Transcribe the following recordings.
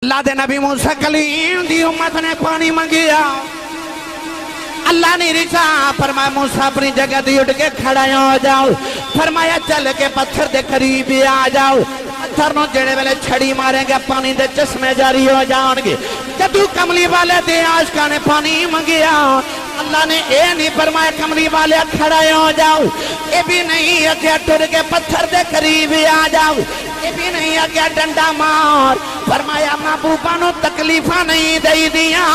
اللہ دے نبی موسیٰ کلیم دی امت نے پانی منگیا، اللہ نے رضا فرمایا موسیٰ اپنی جگہ دی اٹھ کے کھڑا ہو جاؤ، فرمایا چل کے پتھر دے قریب ہی آ جاؤ، پتھر نو جڑے ویلے چھڑی ماریں گے پانی دے چشمے جاری ہو جاؤں گے۔ جدو کملی والے دے عاشقاں نے پانی منگیا، اللہ نے اے نہیں فرمایا کملی والے کھڑا ہو جاؤ، اے بھی نہیں اگے ٹر کے پتھر دے قریب ہی آ جاؤ، اے بھی نہیں اگے ڈنڈا مار، فرمایا محبوبہ نو تکلیفہ نہیں دے دیا،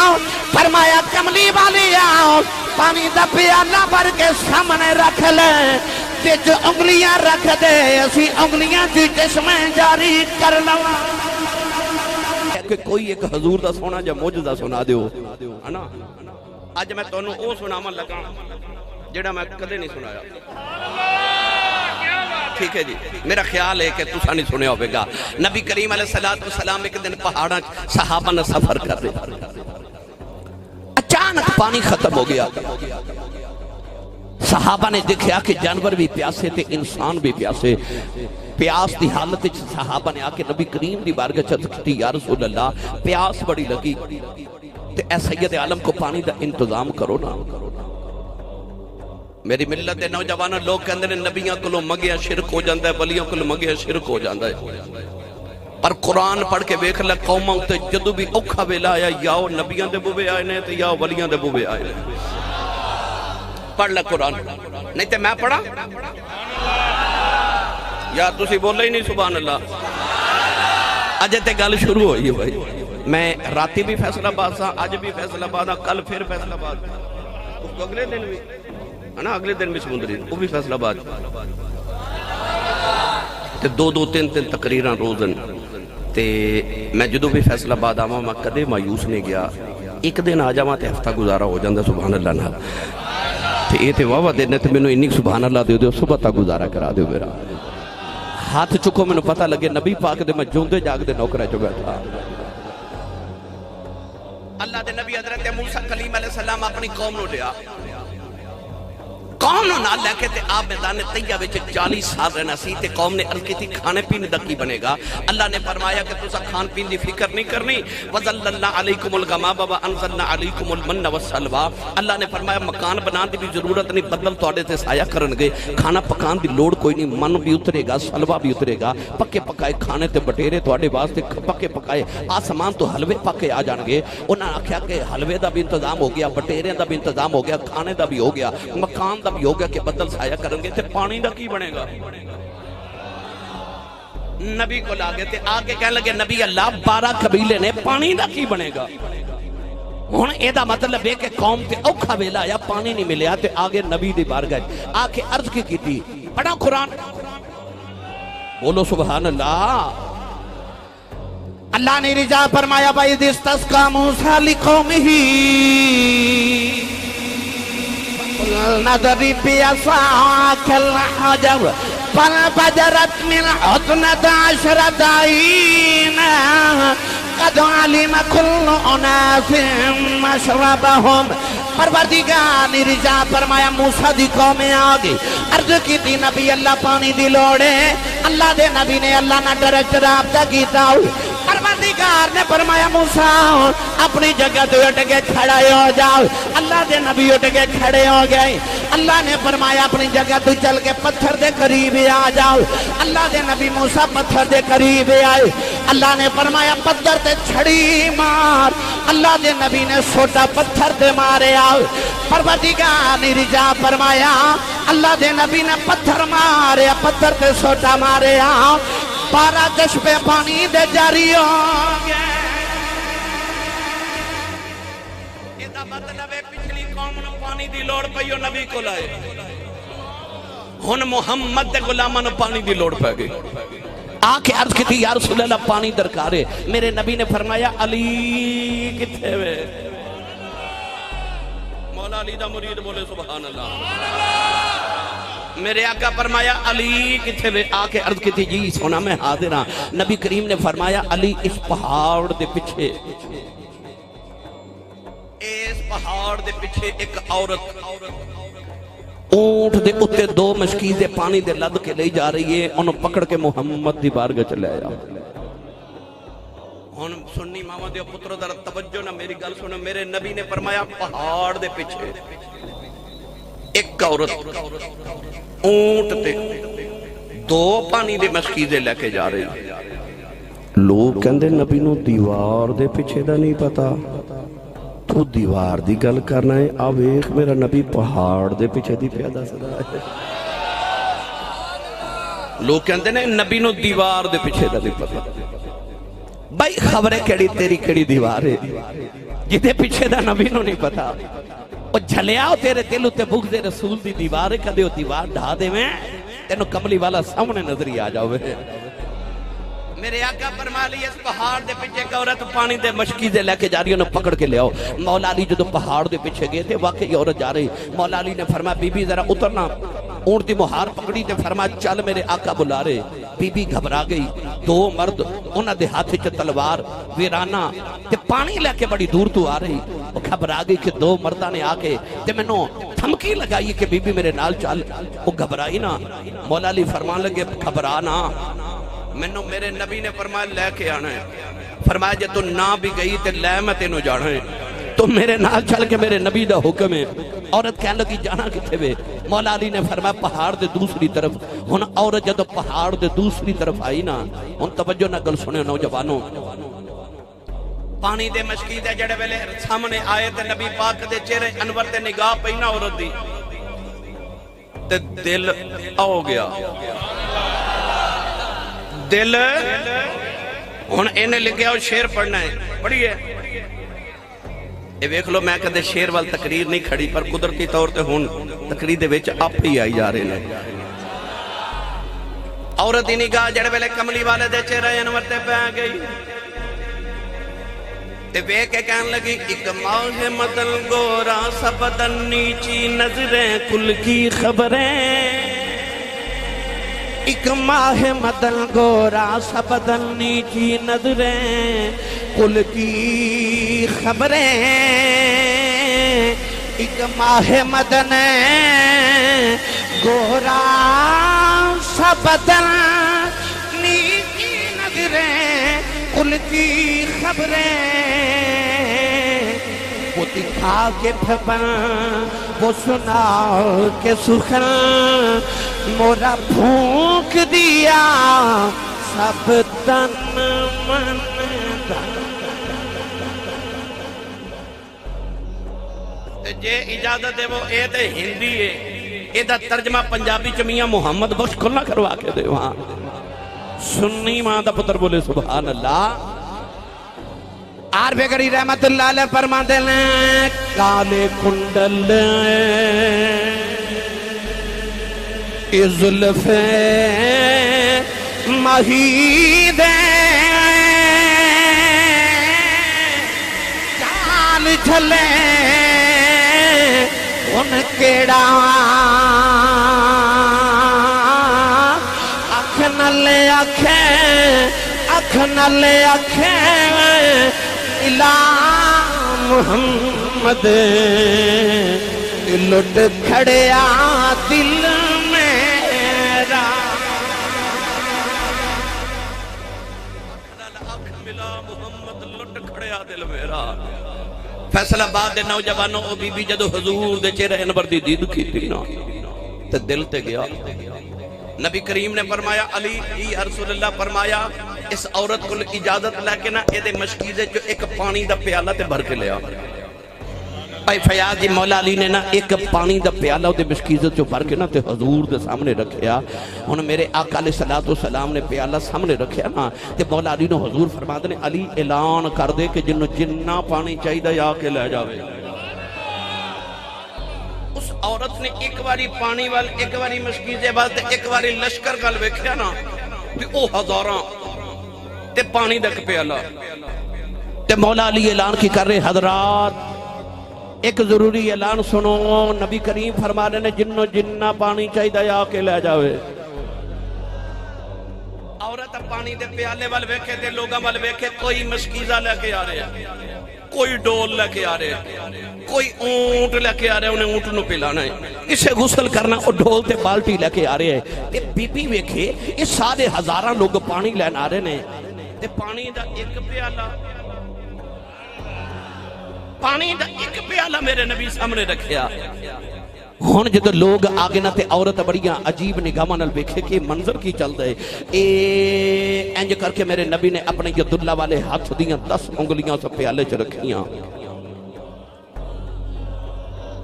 فرمایا کملی والے آؤ پانی دا پیالہ بھر کے سامنے رکھ لے، تے جو انگلیاں رکھ دے اسی انگلیاں دی چشمیں جاری کر لوا۔ کہ کوئی ایک حضور دا سونا جا موجزہ سنا دیو ہے نا، آج میں تو انہوں او سناما لگا جڑا میں کدے نہیں سنایا، ٹھیک ہے جی، میرا خیال ہے کہ تُسا نہیں سنے ہوئے گا۔ نبی کریم علیہ السلام ایک دن پہاڑا صحابہ نے سفر کر دے، اچانک پانی ختم ہو گیا، صحابہ نے دیکھا کہ جانور بھی پیاسے تھے، انسان بھی پیاسے، پیاس دی حالت صحابہ نے آکے نبی کریم دی بارگاہ چت کی یا رسول اللہ پیاس بڑی لگی، تے اے سید عالم کو پانی دا انتظام کرو نا۔ میری ملت دے نوجوانوں لوگ کہندے نے نبیاں کو منگیا شرک ہو جاندہ ہے، ولیوں کو منگیا شرک ہو جاندہ ہے، پر قرآن پڑھ کے بیکھ لے قوموں تے جدو بھی اوکھا ویلا آیا یا نبیاں دے بوبے آئے نے تے یا ولیاں دے بوبے آئے نے، پڑھ لے قرآن، نہیں تے میں پڑھا یا تسی بولے ہی نہیں سبحان اللہ۔ اجے تے گل شروع ہوئی ہے بھائی، میں راتی بھی فیصلہ آباد تھا، آج بھی فیصلہ آباد تھا، کل پھر فیصلہ آباد، اس کو اگلے دن بھی ہے نا، اگلے دن بھی سمندری وہ بھی فیصلہ آباد، تے دو تین تقریراں روزن، تے میں جدو بھی فیصلہ آباد آواں میں کدے مایوس نہیں گیا، ایک دن آ جاواں تے ہفتہ گزارا ہو جاندہ سبحان اللہ نال، تے یہ تے واہ دینے تے میں انہی سبحان اللہ دیو صبح تا گزارا کرا دیو میرا، ہاتھ چکو میں پتہ لگے نبی پاک دے میں جوندے جاگ دے نوکرہ جو بیٹھا۔ اللہ دے نبی حضرت موسیٰ کلیم علیہ السلام اپنی قوم نو لیا، قوم نو نہ لے کے تے آپ میدان طیبہ وچ 40 سال رہنا سی، تے قوم نے عرض کی تھی کھانے پینے دا کی بنے گا، اللہ نے فرمایا کہ تسا کھان پین دی فکر نہیں کرنی، وَظَلَّلْنَا عَلَيْكُمُ الْغَمَامَ وَأَنزَلْنَا عَلَيْكُمُ الْمَنَّ وَالسَّلْوَىٰ، اللہ نے فرمایا مکان بنان دی بھی ضرورت نہیں، بدل توڑے تے سایہ کرن گے، کھانا پکان دی لوڑ کوئی نہیں، من بھی اترے گا، سلوہ بھی اترے گا، پکے پکائے کھانے تے بٹیرے توڑے واسطے پکے پکائے، آسمان تو حلوے پکے آ جان گے، انہاں آکھیا کہ حلوے دا بھی انتظام ہو گیا، بٹیرے دا بھی انتظام ہو گیا، کھانے دا بھی ہو گیا، مکان دا بھی ہو گیا کہ بدل سایہ کریں گے، تے پانی دا کی بنے گا؟ نبی کو لاگے تے آگے کہنے لگے نبی اللہ 12 قبیلے نے پانی دا کی بنے گا؟ ہون ایدہ مطلب ہے کہ قوم تے اوکھا ویلا یا پانی نہیں ملیا، تے آگے نبی دی بارگاہ آکے عرض کی تھی، پڑھا قرآن، بولو سبحان اللہ۔ اللہ نے رضا فرمایا وَإِذِ اسْتَسْقَىٰ مُوسَىٰ لِقَوْمِهِ نَضْرِبْ بِعَصَاكَ الْحَجَرَ فَانفَجَرَتْ مِنْهُ اثْنَتَا عَشْرَةَ عَيْنًا قَدْ عَلِمَ كُلُّ أُنَاسٍ مَشْرَبَهُمْ۔ پروردگار نے رضا فرمایا موسیٰ دی قومیں آگے عرض کی تھی نبی اللہ پانی دی لوڑے، اللہ دے نبی نے اللہ نہ ڈائریکٹ رابطہ کیتا ہو، پروردگار نے فرمایا موسیٰ اپنی جگہ تو اٹھ کے کھڑے ہو جاؤ، اللہ دے نبی اٹھ کے کھڑے ہو گئے، اللہ نے فرمایا اپنی جگہ تو چل کے پتھر دے قریب آ جاؤ، اللہ دے نبی موسیٰ پتھر دے قریب آئے، اللہ نے فرمایا پتھر تے چھڑی مار، اللہ دے نبی نے سوٹا پتھر دے مارے آؤ، پروردگار نے رضا فرمایا اللہ دے نبی نے پتھر مارے، پتھر تے سوٹا مارے آؤ، 12 چشمے پانی دے جاری ہو گئے۔ ایدہ مطلب ہے پچھلی قوم نو پانی دی لوڑ پئیو نبی کو لائے، ہن محمد دے غلامہ نو پانی دی لوڑ پہ گئی، آنکھ عرض کی تھی یا رسول اللہ پانی درکارے، میرے نبی نے فرمایا علی کتھے وے؟ مولا علی دا مرید بولے سبحان اللہ۔ میرے آقا فرمایا علی کتھے وے؟ آکے عرض کی تھی جی سونا میں حاضر ہاں، نبی کریم نے فرمایا علی اس پہاڑ دے پچھے، اس پہاڑ دے پچھے ایک عورت اونٹ دے اتے 2 مشکیزے پانی دے لد کے لے جا رہی ہے، انہوں پکڑ کے محمد دی بارگاہ چلے آیا، ہن سنی ماما دے پترو ذرا توجہ نہ میری گل سنو. میرے نبی نے فرمایا پہاڑ دے پیچھے ایک عورت اونٹ تے دو پانی دے مشکیزے لے کے جا رہی. لوگ کہندے نبی نو دیوار دے پیچھے دا نہیں پتا, تو دیوار دی گل کرنا ہے. آ ویکھ میرا نبی پہاڑ دے پیچھے دی پیا دسدا ہے. لوگ کہندے نے نبی نو دیوار دے پیچھے دا نہیں پتا. بھائی خبریں کیڑی تیری کیڑی دیوار ہے جدے پیچھے دا نبی نو نہیں پتا. او جھلیا تیرے دل تے بغض رسول دی دیوار ہے, کدے او دیوار ڈھا دے میں تینو کملی والا سامنے نظری آ جاوے. میرے آقا فرما لی اس پہاڑ دے پیچھے ایک عورت پانی دے مشکیزے لے کے جا رہی, انہوں پکڑ کے لے آؤ. مولا علی جو پہاڑ دے پیچھے گئے تھے واقعی عورت جا رہی. مولا علی نے فرمایا بی بی ذرا اترنا. اونٹ دی مہار پکڑی تے فرمایا چل میرے آقا بلا رہے. بی بی گھبرا گئی. دو مرد انہاں دے ہاتھ وچ تلوار ویرانہ تے پانی لے کے بڑی دور تو آ رہی. وہ گھبرا گئی کہ دو مرداں نے آ کے تے مینوں دھمکی لگائی کہ بی بی میرے نال چل. وہ گھبرائی نہ. مولا علی فرمان لگے گھبرا نہ, مینوں میرے نبی نے فرمایا لے کے آنا ہے. فرمایا جے تو نہ بھی گئی تے لے میں تینوں جانا ہے, تو میرے نال چل کے میرے نبی دا حکم ہے. عورت کہنے لگی جانا کتے وے؟ مولا علی نے فرمایا پہاڑ دے دوسری طرف. ہن عورت جدو پہاڑ دے دوسری طرف آئی نا, ہن توجہ نہ گل سنے نوجوانوں, پانی دے مشکیزے جڑے ویلے سامنے آئے تے نبی پاک دے چہرے انور تے نگاہ پئی نا عورت دی تے دل آ گیا. دل ہن اینے لکھیا ہو شعر پڑھنا ہے, پڑھیے. یہ ویکھ لو میں کدے شعر وال تقریر نہیں کھڑی, پر قدرتی طور تے ہن تقریر دے وچ آپ ہی آئی جا رہے ہیں. عورت دی نگاہ جڑے ویلے کملی والے دے چہرے انور تے پہ گئی تے ویکھ کے کہن لگی ایک ماہ مدل گورا سا بدن نیچی نظریں کل کی خبریں. ایک ماہ مدن گورا سا بدن نیچی نظریں کل کی خبریں. ایک ماہ مدن گورا سا بدن نیچی نظریں کل کی خبریں. وہ دکھا کے پھپن وہ سنا کے سخن مورا پھونک دیا سب تن من دھن. جے اجازت دے وہ اے تے ہندی ہے, اے دا ترجمہ پنجابی چ میاں محمد بخش کھلنا کروا کے دے. وہاں سنی ماں دا پتر بولے سبحان اللہ. عارف گری رحمت اللہ علیہ فرماتے ہیں کالے کنڈل زلف مہید چال چھلے ان کیڑا اکھ نلے اکھ نلے الہ محمد لٹ کھڑیا دل میرا. اکھ ملا محمد لٹ کھڑیا دل میرا. فیصل آباد دے نوجوانوں او بی بی جدو حضور دے چہرے انور دی دید کیتی نا تے دل تے گیا. نبی کریم نے فرمایا علی یا رسول اللہ فرمایا اس عورت کو اجازت لے کے نا اے دے مشکیزے جو ایک پانی دا پیالہ تے بھر کے لیا. بھائی فیاض جی مولا علی نے نا ایک پانی دا پیالہ دے مشکیزے جو بھر کے نا تے حضور دے سامنے رکھیا. انہوں میرے آقا علیہ السلام نے پیالہ سامنے رکھیا نا تے مولا علی نے حضور فرماتے نے علی اعلان کر دے کہ جنہوں جنہ پانی چاہی دا یا کے لے جاوے. اس عورت نے ایک واری پانی وال ایک واری مشکیزے وال تے ایک واری لشکر گل ویکھیا نا تے او ہزاراں تے پانی دا پیالہ تے مولا علی اعلان کی کر رہے حضرات ایک ضروری اعلان سنو. نبی کریم فرما رہے نے جنوں جنہ پانی چاہی دا یا کے لے جاوے. عورت پانی دے پیالے وال ویکھے تے لوگاں وال ویکھے کوئی مشکیزہ لے کے آ رہے ہیں, کوئی ڈول لے کے آ رہے ہیں, کوئی اونٹ لے کے آ رہے ہیں, انہیں اونٹ نو پلانا ہے, اسے غسل کرنا اور ڈھول تے بالٹی لے کے آ رہے ہیں. تے بی بی ویکھے اس سارے ہزاراں لوگ پانی لین آ رہے ہیں تے پانی دا ایک پیالہ، پانی دا ایک پیالہ میرے نبی سامنے رکھیا۔ ہن جدو لوگ آگے نہ تے عورت بڑیاں عجیب نگاہاں نال ویکھے کہ منظر کی چلدا ہے، اے انج کر کے میرے نبی نے اپنے ید اللہ والے ہاتھ دیاں 10 انگلیاں اس پیالے چ رکھیاں۔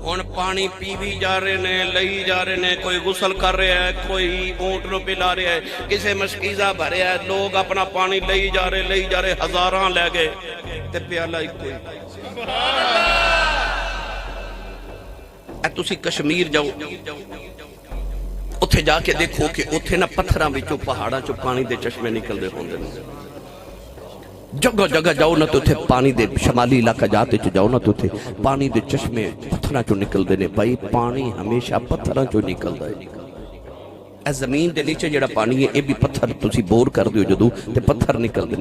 ہن پانی پی بھی جا رہے نے، لئی جا رہے نے، کوئی غسل کر رہا ہے، کوئی اونٹ نو پلا رہا ہے، کسے مشکیزہ بھریا ہے، لوگ اپنا پانی لئی جا رہے، ہزاراں لے گئے تے پیالہ ایک کوئی۔ اے تسی کشمیر جاؤ، اتھے جا کے دیکھو کہ اتھے نہ پتھراں وچوں پہاڑاں چوں پانی دے چشمے نکل دے ہوندے نے۔ جگہ جگہ جاؤ نہ تو اتھے پانی دے، شمالی علاقہ جاتے چ جاؤ نہ تو اتھے پانی دے چشمے پتھراں چوں نکل دے نے۔ بھائی پانی ہمیشہ پتھراں چوں نکلدا ہے۔ اے زمین دے نیچے جڑا پانی ہے اے بھی پتھر تسی بور کر دیو جدوں تے پتھر نکل دے۔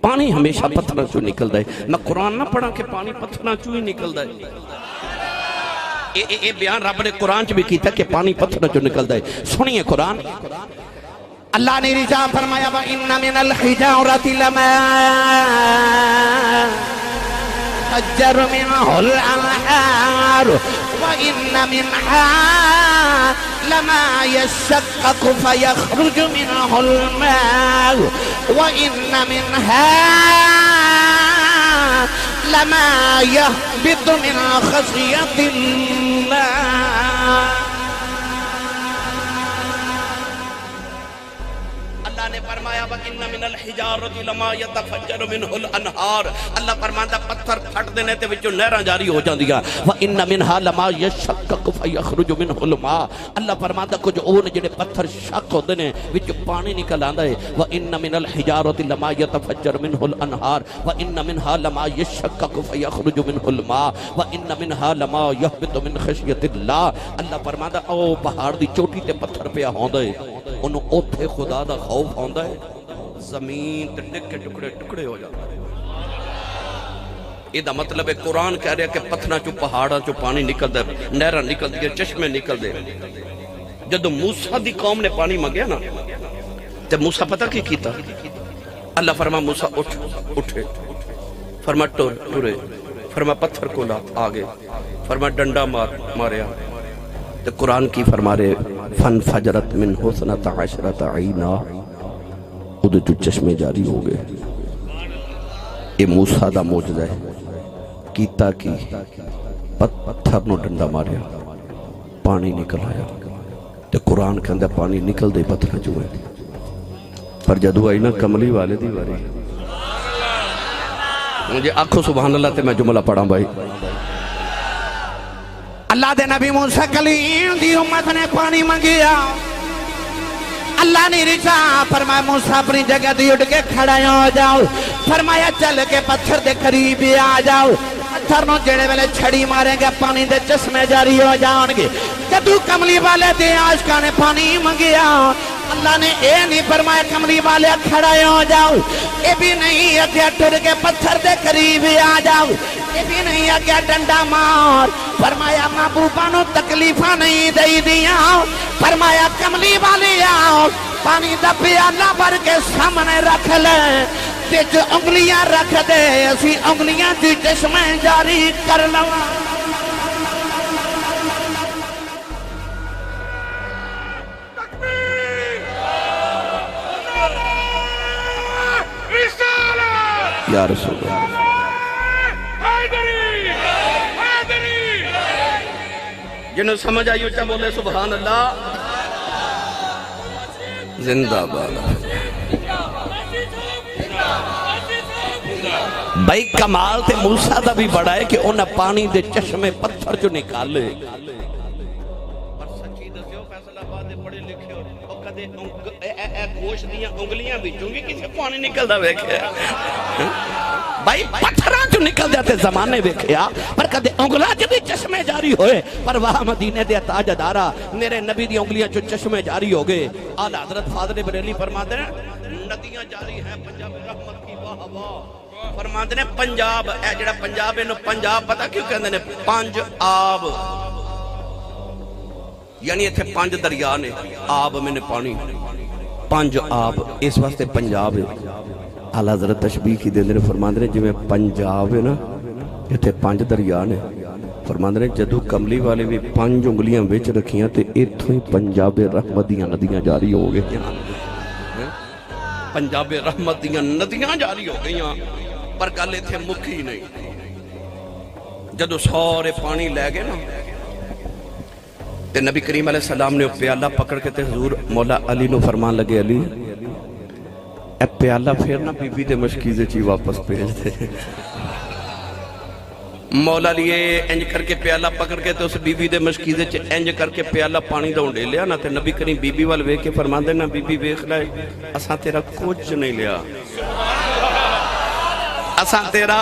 پانی ہمیشہ پتھراں چوں نکلدا ہے۔ میں قرآن نہ پڑھا کہ پانی پتھراں چوں ہی نکلدا ہے۔ اے بیان رب نے قرآن چ بھی کیتا کہ پانی پتھراں چوں نکلدا ہے۔ سنیے قرآن، اللہ نے رجا فرمایا وَإِنَّ مِنَ الْحِجَارَةِ لَمَا يَتَفَجَّرُ مِنْهُ الْأَنْهَارُ وَإِنَّ مِنْهَا لَمَا يَشَّقَّقُ فَيَخْرُجُ مِنْهُ الْمَاءُ وَإِنَّ مِنْهَا لَمَا يَهْبِطُ مِنْ خَشْيَةِ اللَّهِ۔ اللہ نے فرمایا وَإِنَّ مِنَ الْحِجَارَةِ لَمَا يَتَفَجَّرُ مِنْهُ الْأَنْهَارُ، اللہ فرماتا پتھر پھٹ دینے تے وچوں نہراں جاری ہو جاندیاں۔ وَإِنَّ مِنْهَا لَمَا يَشَّقَّقُ فَيَخْرُجُ مِنْهُ الْمَاءُ، اللہ فرماتا کچھ اون جڑے پتھر شق ہوندے نے وچوں پانی نکل آندا ہے۔ وَإِنَّ مِنَ الْحِجَارَةِ لَمَا يَتَفَجَّرُ مِنْهُ الْأَنْهَارُ وَإِنَّ مِنْهَا لَمَا يَشَّقَّقُ فَيَخْرُجُ مِنْهُ الْمَاءُ وَإِنَّ مِنْهَا لَمَا يَهْبِطُ مِنْ خَشْيَةِ اللَّهِ، اللہ فرماتا او پہاڑ دی چوٹی تے پتھر پیا ہوندا ہے، اونوں اوتھے خدا دا خوف ہوندا ہے، زمین تے ڈگ کے ٹکڑے ٹکڑے ہو جاتا ہے۔ یہ دا مطلب ہے قرآن کہہ رہا ہے کہ پتھراں چوں پہاڑاں چوں پانی نکل دے، نہراں نکل دے، چشمے نکل دے۔ جدو موسیٰ دی قوم نے پانی مانگیا نا تے موسیٰ پتہ کی کیتا؟ اللہ فرما موسیٰ اٹھے، فرما ٹرے، فرما پتھر کو لا آگے، فرما ڈنڈا ماریا تے قرآن کی فرما رہے فَانْفَجَرَتْ مِنْهُ اثْنَتَ عَشْرَةَ عَيْنًا، ادھے تو چشمے جاری ہو گئے۔ یہ موسیٰ دا معجزہ ہے، کیتا کی پتھر نو ڈنڈا ماریا، پانی نکل آیا تے قرآن کے اندر پانی نکل دے پتھر جو ہے۔ پر جدو آئی نا کملی والے دی واری، مجھے آنکھوں سبحان اللہ تے میں جملہ پڑھا بھائی۔ اللہ دے نبی موسیٰ کلیم دی امت نے پانی مانگیا، اللہ نے رجا فرمایا موسیٰ اپنی جگہ دی اٹھ کے کھڑا ہو جاؤ، فرمایا چل کے پتھر دے قریب آ جاؤ، پتھر نو جڑے ویلے چھڑی ماریں گے پانی دے چشمے جاری ہو جاؤں گے۔ جدو کملی والے دے عاشقاں نے پانی مانگیا، اللہ نے اے نہیں فرمایا کملی والے کھڑا ہو جاؤ، اے بھی نہیں اگے ٹر کے پتھر دے قریب آ جاؤ، اے بھی نہیں اگے ڈنڈا مار، فرمایا محبوبہ نو تکلیفاں نہیں دئی دیاں، فرمایا کملی والے آؤ پانی دا پیالہ بھر کے سامنے رکھ لے، وچ انگلیاں رکھ دے، اسی انگلیاں دی چشمے جاری کر لواں۔ یا رسول اللہ جنہوں سمجھ آئیو چاہ بولے سبحان اللہ، زندہ بالا۔ بھائی کمال تے موسیٰ دا بھی بڑا ہے کہ انہاں پانی دے چشمے پتھر جو نکالے۔ پر سچی دسیو فیصل آباد دے پڑھے لکھے ہو اور کدے گوشت دیاں انگلیاں بھی چونگی کسے پانی نکل دا ویکھے بھائی پتھراں جو نکل جاتے زمانے ویکھیا، پر کدے انگلاں جو بھی چشمے جاری ہوئے، پر وہاں مدینے دے تاجدارا میرے نبی دی انگلیاں جو چشمے جاری ہو گئے۔ اعلیٰ حضرت فاضل بریلوی فرماتے ہیں ندیاں جاری ہیں پنجاب رحمت کی واہ واہ، فرماتے ہیں پنجاب، اے جڑا پنجاب انہوں پنجاب پتہ کیوں کہندے نے؟ پانچ آب، یعنی اتھے 5 دریا نے، آب میں نے پانی، 5 آب، اس واسطے پنجاب ہے۔ آلہ حضرت تشبیح کی دیندے نے فرماندے نے جویں پنجاب ہے نا اتنے 5 دریا نے فرماندے نے جدو کملی والے بھی 5 انگلیاں وچ رکھیاں تے اتھوں ہی پنجاب رحمت دیاں ندیاں جاری ہو گئی پنجاب رحمت دیاں ندیاں جاری ہو گئیاں پر گل اتنے مکھی نہیں جدو سارے پانی لے گئے نا تے نبی کریم علیہ السلام نے پیالہ پکڑ کے تے حضور مولا علی نو فرمان لگے علی اے پیالہ پھر نا بی بی دے مشکیزے چی واپس بھیج دے مولا لیے انج کر کے پیالہ پکڑ کے تے اس بی بی دے مشکیزے چی انج کر کے پیالہ پانی دا اونڈے لیا نا تے نبی کریم بی بی وال وے کے فرمان دے نا بی بی ویکھ لائے اساں تیرا کچھ نہیں لیا اساں تیرا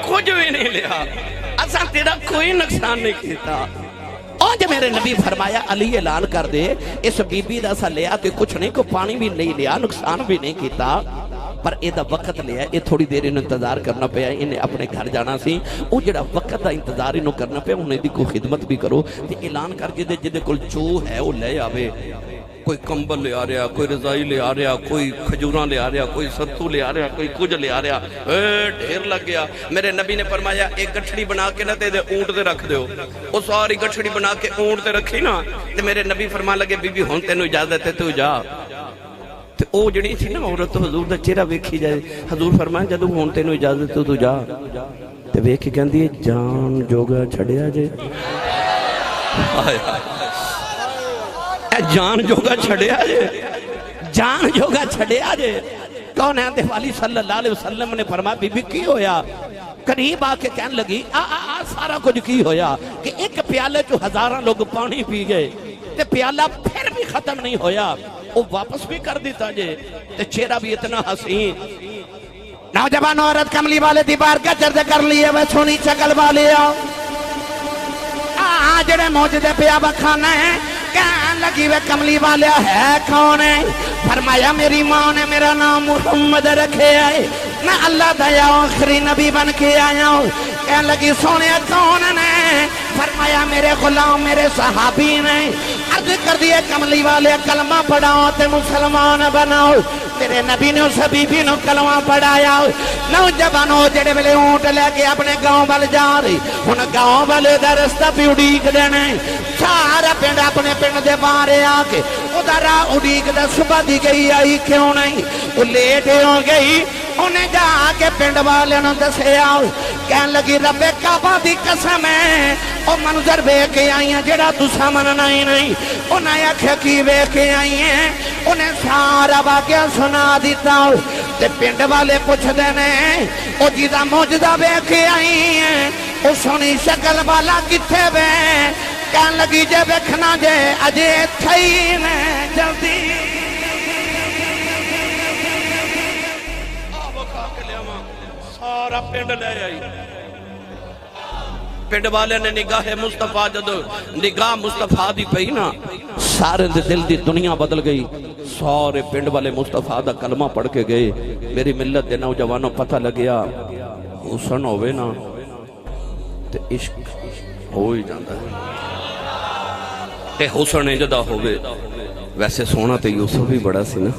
کچھ بھی نہیں لیا اساں تیرا کوئی نقصان نہیں کیتا آج میرے نبی فرمایا علی اعلان کر دے اس بی بی دا سا لیا تو کچھ نہیں کو پانی بھی نہیں لیا نقصان بھی نہیں کیتا پر اے دا وقت لیا اے تھوڑی دیر انہوں انتظار کرنا پیا انہیں اپنے گھر جانا سی او جڑا وقت دا انتظار انہوں کرنا پیا انہیں دی کوئی خدمت بھی کرو تے اعلان کر جدے کل جو ہے وہ لے آوے کوئی کمبل لے آ رہا کوئی رضائی لے آ رہا کوئی کھجوراں لے آ رہا کوئی ستو لے آ رہا کوئی کچھ لے آ رہا ڈھیر لگ گیا میرے نبی نے فرمایا ایک گٹھڑی بنا کے نہ تے اونٹ تے رکھ دیو او ساری گٹھڑی بنا کے اونٹ تے رکھی نا تے میرے نبی فرمان لگے بی بی ہن تینوں اجازت ہے تو جا تے او جڑی تھی نا عورت حضور دا چہرہ ویکھی جائے حضور فرمایا جدوں ہن تینوں اجازت ہے تو جا تے ویکھ کے کہندی جان جوگا چھڑیا جے ہائے جان جوگا چھڑیا جے جان جوگا چھڑیا جے کون ہے دے والی صلی اللہ علیہ وسلم نے فرمایا بی بی کی ہویا قریب آ کے کہنے لگی سارا کچھ کی ہویا کہ ایک پیالے جو 1000 لوگ پانی پی گئے تے پیالہ پھر بھی ختم نہیں ہویا وہ واپس بھی کر دیتا جے تے چہرہ بھی اتنا حسین نوجوان عورت کملی والے دیوار کا چرد کر لیے وہ سونی شکل والے جڑے موجودے پیا بکھانا ہے کہنے لگی وہ کملی والا ہے کون ہے فرمایا میری ماں نے میرا نام محمد رکھے آئے میں اللہ دیا آخری نبی بن کے آیا ہوں کہنے لگی سونے کون نے فرمایا میرے غلام میرے صحابی نے عرض کر دیے کملی والے کلمہ پڑھاؤ تے مسلمان بناؤ میرے نبی نے اس بی نو کلمہ پڑھایا نوجوانوں جڑے ویلے اونٹ لے کے اپنے گاؤں وال جا رہی ہن گاؤں والے دا رستہ بھی اڈیک دینا سارا پنڈ اپنے پنڈ دے باہر آ کے ادھر اڈیک دا صبح دی گئی آئی کیوں نہیں وہ لیٹ ہو گئی انہیں جا کے پنڈ والے نو دسیا کہنے لگی رب کعبہ دی قسم ہے او منظر بے کے آئی ہیں جڑا تسا مننا ہی نہیں انہیں آکھے کی بے کے آئی ہیں انہیں سارا واقعہ سنا دیتا تے پنڈ والے پوچھ دینے او جیدہ موجدہ بے کے آئی ہیں او سونی شکل والا کتھے بے کہنے لگی جے بیکھنا جے اجے تھئی نے جلدی سارا پنڈ لے آئی پنڈ والے نے نگاہ مصطفیٰ جدو نگاہ مصطفیٰ دی پئی نا سارے دل دی دنیا بدل گئی سارے پنڈ والے مصطفیٰ دا کلمہ پڑھ کے گئے میری ملت دے نوجوانوں پتہ لگیا حسن ہوئے نا تے عشق ہو ہی جاندہ ہے تے حسن جدا ہوئے ویسے سونا تے یوسف بھی بڑا سی نا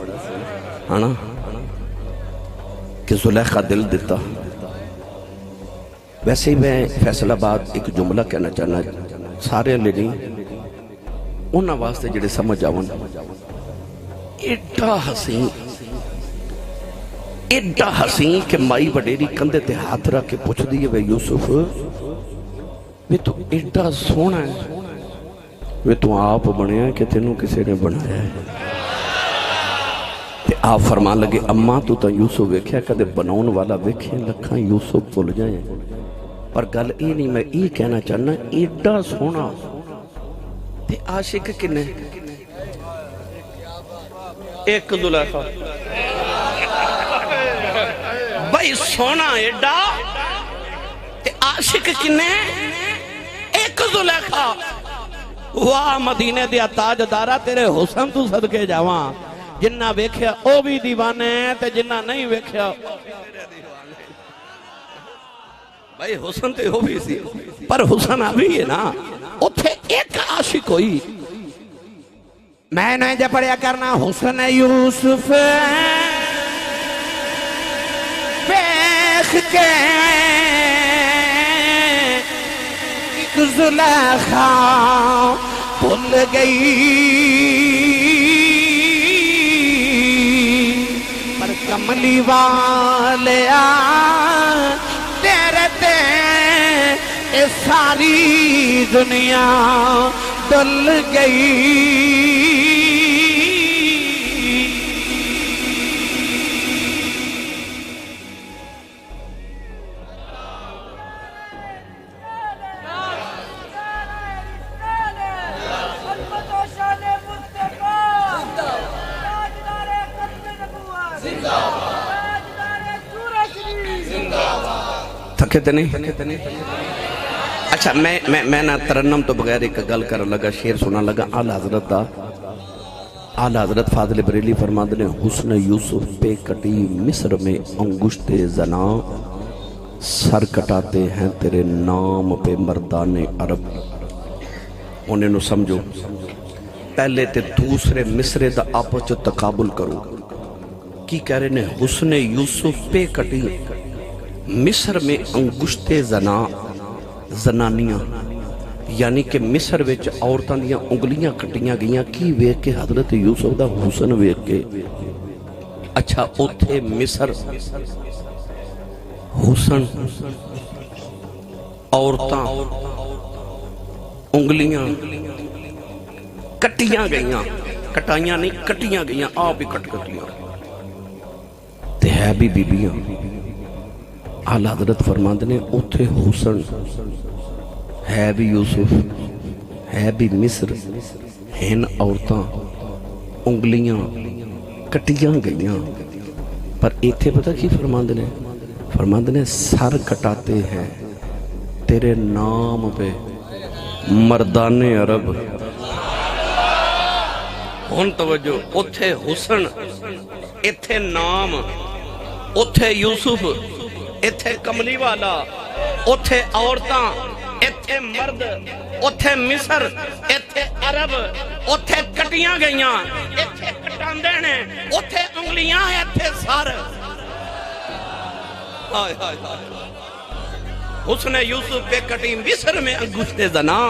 ہانا کہ زلیخہ دل دیتا ویسے ہی میں فیصل آباد ایک جملہ کہنا چاہنا سارے لے نہیں انہاں واسطے جڑے سمجھ آون ایڈا حسین کہ مائی وڈیری کندے تے ہاتھ رکھ کے پوچھ دیئے وے یوسف وے تو ایڈا سونا ہے وے تو آپ بنیا ہے کہ تینوں کسی نے بنایا ہے تے آپ فرمان لگے اماں تو تا یوسف ویکھیا کدے بناؤن والا ویکھیا لکھاں یوسف بھول جائیں پر گل ای نہیں میں ای کہنا چاہنا ایڈا سونا تے عاشق کنے ایک زلیخہ بھائی سونا ایڈا تے عاشق کنے ایک زلیخہ واہ مدینے دیا تاج دارا تیرے حسن تو صدقے جاواں جنہ ویکھیا او بھی دیوانے ہیں تے جنہ نہیں ویکھیا بھائی حسن تے ہو بھی سی پر حسن آبھی ہے نا اتھے ایک عاشق ہوئی میں نے جب پڑھیا کرنا حسن یوسف دیکھ کے ایک زلیخا بھول گئی، پر کملی والے تیرے تے اے ساری دنیا ڈل گئی۔ تھکے تے نہیں؟ اچھا میں نہ ترنم تو بغیر ایک گل کر لگا، شعر سنا لگا اعلی حضرت دا۔ اعلی حضرت فاضل بریلی فرماتے ہیں حسن یوسف پہ کٹی مصر میں انگشت زنا، سر کٹاتے ہیں تیرے نام پہ مردان عرب۔ انہیں نو سمجھو، پہلے تے دوسرے مصرے دا آپس جو تقابل کرو، کی کہہ رہے ہیں حسن یوسف پہ کٹی مصر میں انگشت زنا، زنانیاں یعنی کہ مصر وچ عورتاں دیاں انگلیاں کٹیاں گئیاں، کی ویکھ کے حضرت یوسف دا حسن ویکھ کے۔ اچھا اوتھے مصر حسن عورتاں انگلیاں کٹیاں گئیاں، کٹائیاں نہیں کٹیاں گئیاں، آپ ہی کٹیاں تے ہے بھی بیبیاں۔ اعلی حضرت فرماندے نے اوتھے حسن ہے بھی یوسف ہے بھی مصر، ہن عورتاں انگلیاں کٹیاں گئیاں، پر ایتھے پتہ کی فرماندے نے؟ فرماندے نے سر کٹاتے ہیں تیرے نام پہ مردان عرب۔ ہن توجہ، اوتھے حسن ایتھے نام، اوتھے یوسف ایتھے کملی والا، اوتھے عورتاں ایتھے مرد، اوتھے مصر ایتھے عرب، اوتھے کٹیاں گئیاں ایتھے کٹاندے نے، اوتھے انگلیاں ایتھے سر۔ ہائے ہائے ہائے، حسن یوسف پہ کٹی مصر میں انگشت زنا،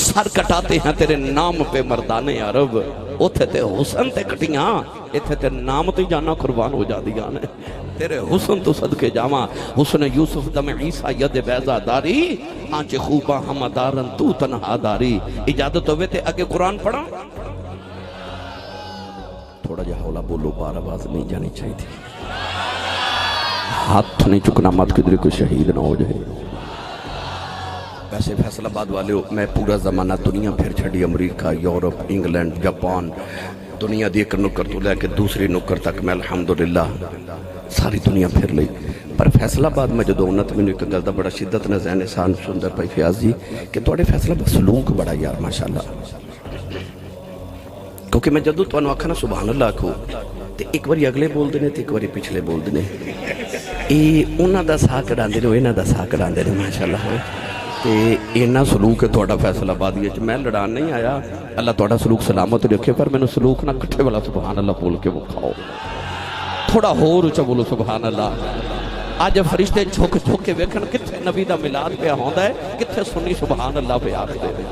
سر کٹاتے ہیں تیرے نام پہ مردان عرب۔ اوتھے تے حسن تے کٹیاں، ایتھے تے نام تے جانا قربان ہو جا دیا نے، تیرے حسن تو صدقے جاواں۔ حسن یوسف دم عیسیٰ ید بیضا داری، آنچ خوباں ہم دارن تو تنہا داری۔ اجازت ہوئے تے اگے قرآن پڑھا، تھوڑا جا حولا بولو، بار آواز نہیں جانی چاہیے تھی، ہاتھ نہیں چکنا مت کدھر کوئی شہید نہ ہو جائے۔ ویسے فیصل آباد والے ہو، میں پورا زمانہ دنیا پھر چھڑی، امریکہ، یورپ، انگلینڈ، جاپان، دنیا دی ایک نکر تو لے کے دوسری نکر تک میں الحمدللہ ساری دنیا پھر لئی۔ پر فیصل آباد میں جدو انت میں نے ایک گل دا بڑا شدت نے ذہن سان سندر پائی فیاض جی کہ توڑے فیصل آباد سلوک بڑا یار ماشاءاللہ، کیونکہ میں جدو تو انو آکھنا سبحان اللہ کو تے ایک باری اگلے بول دینے تے ایک باری پچھلے بول دینے، انہاں دا ساکھ ڈاندے نے، انہاں دا ساکھ ڈاندے نے ماشاءاللہ۔ تے اینا سلوک ہے توڑا فیصل آبادی ہے، میں لڑان نہیں آیا، اللہ توڑا سلوک سلامت رکھے، پر میں نے سلوک نہ کٹھے والا سبحان اللہ بول کے بکھاؤ، تھوڑا ہو رچا بولو سبحان اللہ۔ آج فرشتے جھوک جھوک کے ویکھن کتھے نبی دا ملاد پہ ہوندا ہے، کتھے سنی سبحان اللہ پہ آتے ہیں۔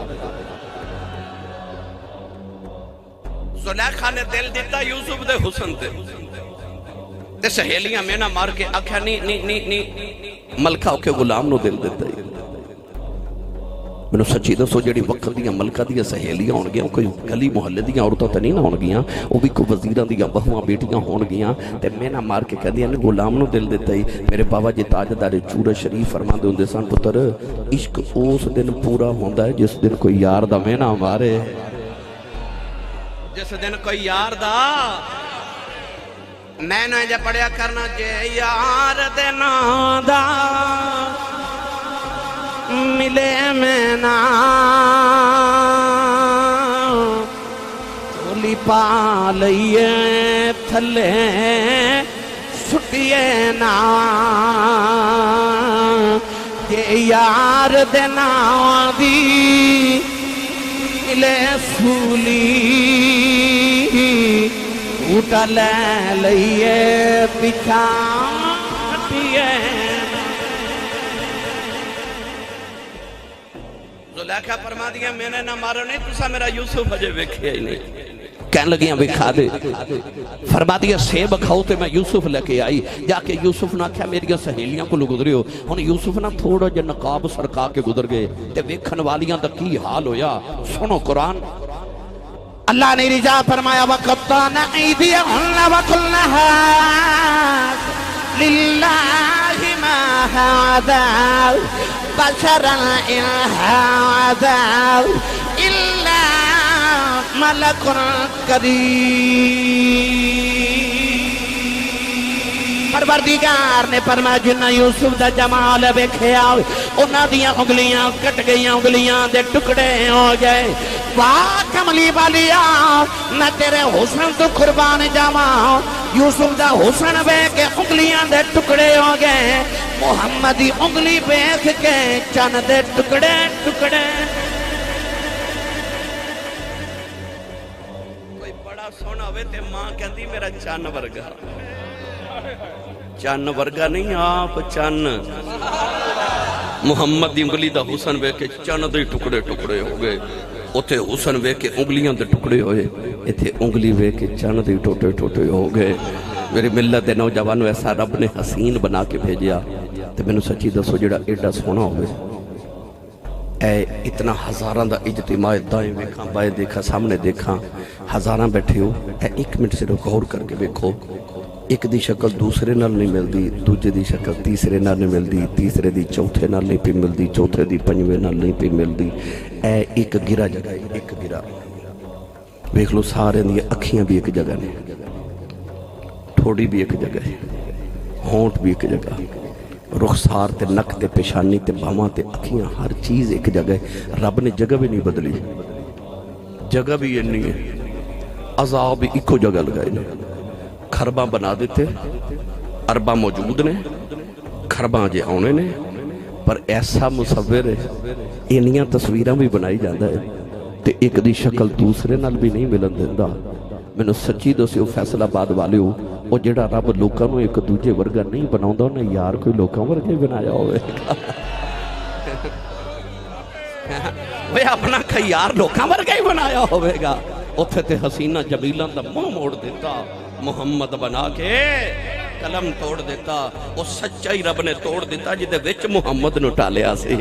زلیخا نے دل دیتا یوسف دے حسن تے سہیلیاں میں نہ مار کے آکھیا نہیں ملکہ اوکے غلام نو دل دیتا ہے۔ میں نے سچی دسو جڑی وقت دیاں ملکہ دیاں سہیلیاں ہون گیاں، کوئی گلی محلے دیاں عورتوں تے نہیں نہ ہون گیاں، وہ بھی کوئی وزیراں دیاں بہواں بیٹیاں ہون گیاں، تے میں نہ مار کے کہہ دیا نے غلام نو دل دیتا ہی۔ میرے بابا جی تاجدار چورا شریف فرماندے ہوندے سن پتر عشق اس دن پورا ہوندا ہے جس دن کوئی یار دا میں نہ مارے، جس دن کوئی یار دا میں نہ جا پڑھیا کرنا جے یار دے نا دا ملے میں نا تولی پا لئیے تھلے سٹیے نا جے یار دے نا دی ملے سولی اٹھا لے لئیے پچھا ہٹیے زلیخا فرما دیا میں نے نہ مارو نہیں تسا میرا یوسف اجے ویکھیا ہی نہیں کہنے لگیاں بھی کھا دے فرما دیا سیب کھاؤ تے میں یوسف لے کے آئی جا کے یوسف نہ کیا میری سہیلیاں کو گزرے ہو ہن یوسف نہ تھوڑا جا نقاب سرکا کے گزر گئے تے ویکھن والیاں دا کی حال ہویا سنو قرآن اللہ نے رجا فرمایا وَقَطَّعْنَا أَيْدِيَهُنَّ وَقُلْنَا لِلَّهِ مَا هَذَا بَشَرًا إِنْ هَذَا إِلَّا مَلَكٌ كَرِيمٌ پروردگار نے فرمایا جنہ یوسف دا جمال ویکھیا انہاں دیاں انگلیاں کٹ گئیاں انگلیاں دے ٹکڑے ہو گئے واہ کملی والیا میں تیرے حسن تو قربان جاواں یوسف دا حسن ویکھ کے انگلیاں دے ٹکڑے ہو گئے محمد دی انگلی ویکھ کے چن دے ٹکڑے ٹکڑے کوئی بڑا سونا ہوئے تے ماں کہندی میرا چن ورگا چن ورگا نہیں آپ چن محمد دی انگلی دا حسن وے کے چن دے ٹکڑے ٹکڑے ہو گئے اتھے حسن وے کے انگلیاں دے ٹکڑے ہوئے اتھے انگلی وے کے چن دے ٹوٹے ٹوٹے ہو گئے میری ملت دے نوجوانوں ایسا رب نے حسین بنا کے بھیجیا تے میں نے سچی دسو جڑا ایڈا سونا ہوئے اے اتنا ہزاراں دا اجتماع دائیں ویکھاں بائیں دیکھا سامنے دیکھاں ہزاراں بیٹھے ہو اے ایک منٹ سے غور کر کے دیکھو ایک دی شکل دوسرے نال نہیں ملدی دوجے دی شکل تیسرے نال نہیں ملدی تیسرے دی چوتھے نال نہیں پی ملدی چوتھے دی پنجویں نال نہیں پی ملدی اے ایک گرا جگہ ایک گرا ویکھ لو سارے دی اکھیاں بھی ایک جگہ نے ٹھوڑی بھی ایک جگہ ہے ہونٹ بھی ایک جگہ رخسار تے نک تے پیشانی تے بھاواں تے اکھیاں ہر چیز ایک جگہ ہے رب نے جگہ بھی نہیں بدلی جگہ بھی یہ نہیں ہے عذاب بھی ایکو جگہ لگائے نہیں کھرباں بنا دیتے عرباں موجود نے کھرباں جے آنے نے پر ایسا مصور ہے انیاں تصویریں بھی بنائی جاندہ ہے تے ایک دی شکل دوسرے نال بھی نہیں ملن دیندہ میں نے سچی دو سے وہ فیصلہ بعد والے ہو وہ جڑا رب لوکاں نو ایک دوجے ورگا نہیں بناؤں نے یار کوئی لوکاں ورگے بنایا ہوئے وہ اپنا خیار لوکاں ورگا ہی بنایا ہوئے گا اتھے تے حسینہ جمیلہ دا منہ موڑ دیتا محمد بنا کے قلم توڑ دیتا وہ سچائی رب نے توڑ دیتا جدے وچ محمد نو ڈالیا سی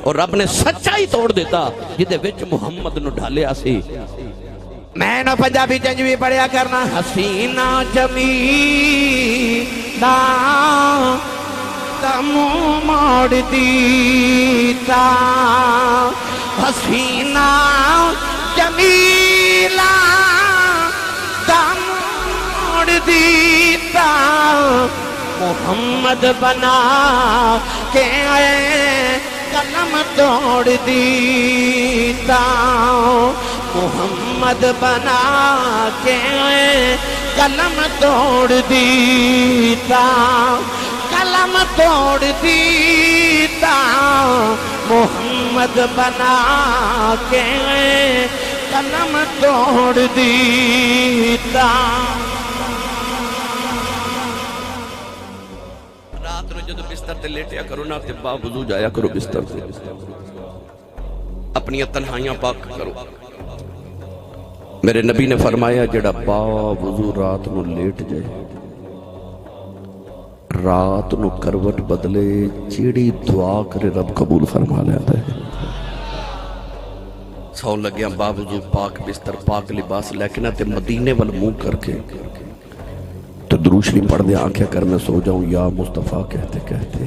اور رب نے سچائی توڑ دیتا جدے وچ محمد نو ڈالیا سی میں نو پنجابی جنجوی پڑھیا کرنا حسینہ جمیلہ تمو موڑ دیتا حسینہ جمیلہ تمو موڑ دیتا محمد بنا کے قلم توڑ دیتا محمد بنا کے قلم توڑ دیتا قلم توڑ دیتا محمد بنا کے قلم توڑ دیتا رات نو جدو بستر تے لیٹیا کرو نا تے با وضو جایا کرو بستر تے اپنی تنہائیاں پاک کرو میرے نبی نے فرمایا جڑا با وضو رات نو لیٹ جائے رات نو کروٹ بدلے چیڑی دعا کرے رب قبول فرما لیتا ہے سو لگیا با وضو پاک بستر پاک لباس لیکن تے مدینے وال منہ کر کے تو دروشری پڑھ دے آنکھیں کر میں سو جاؤں یا مصطفیٰ کہتے کہتے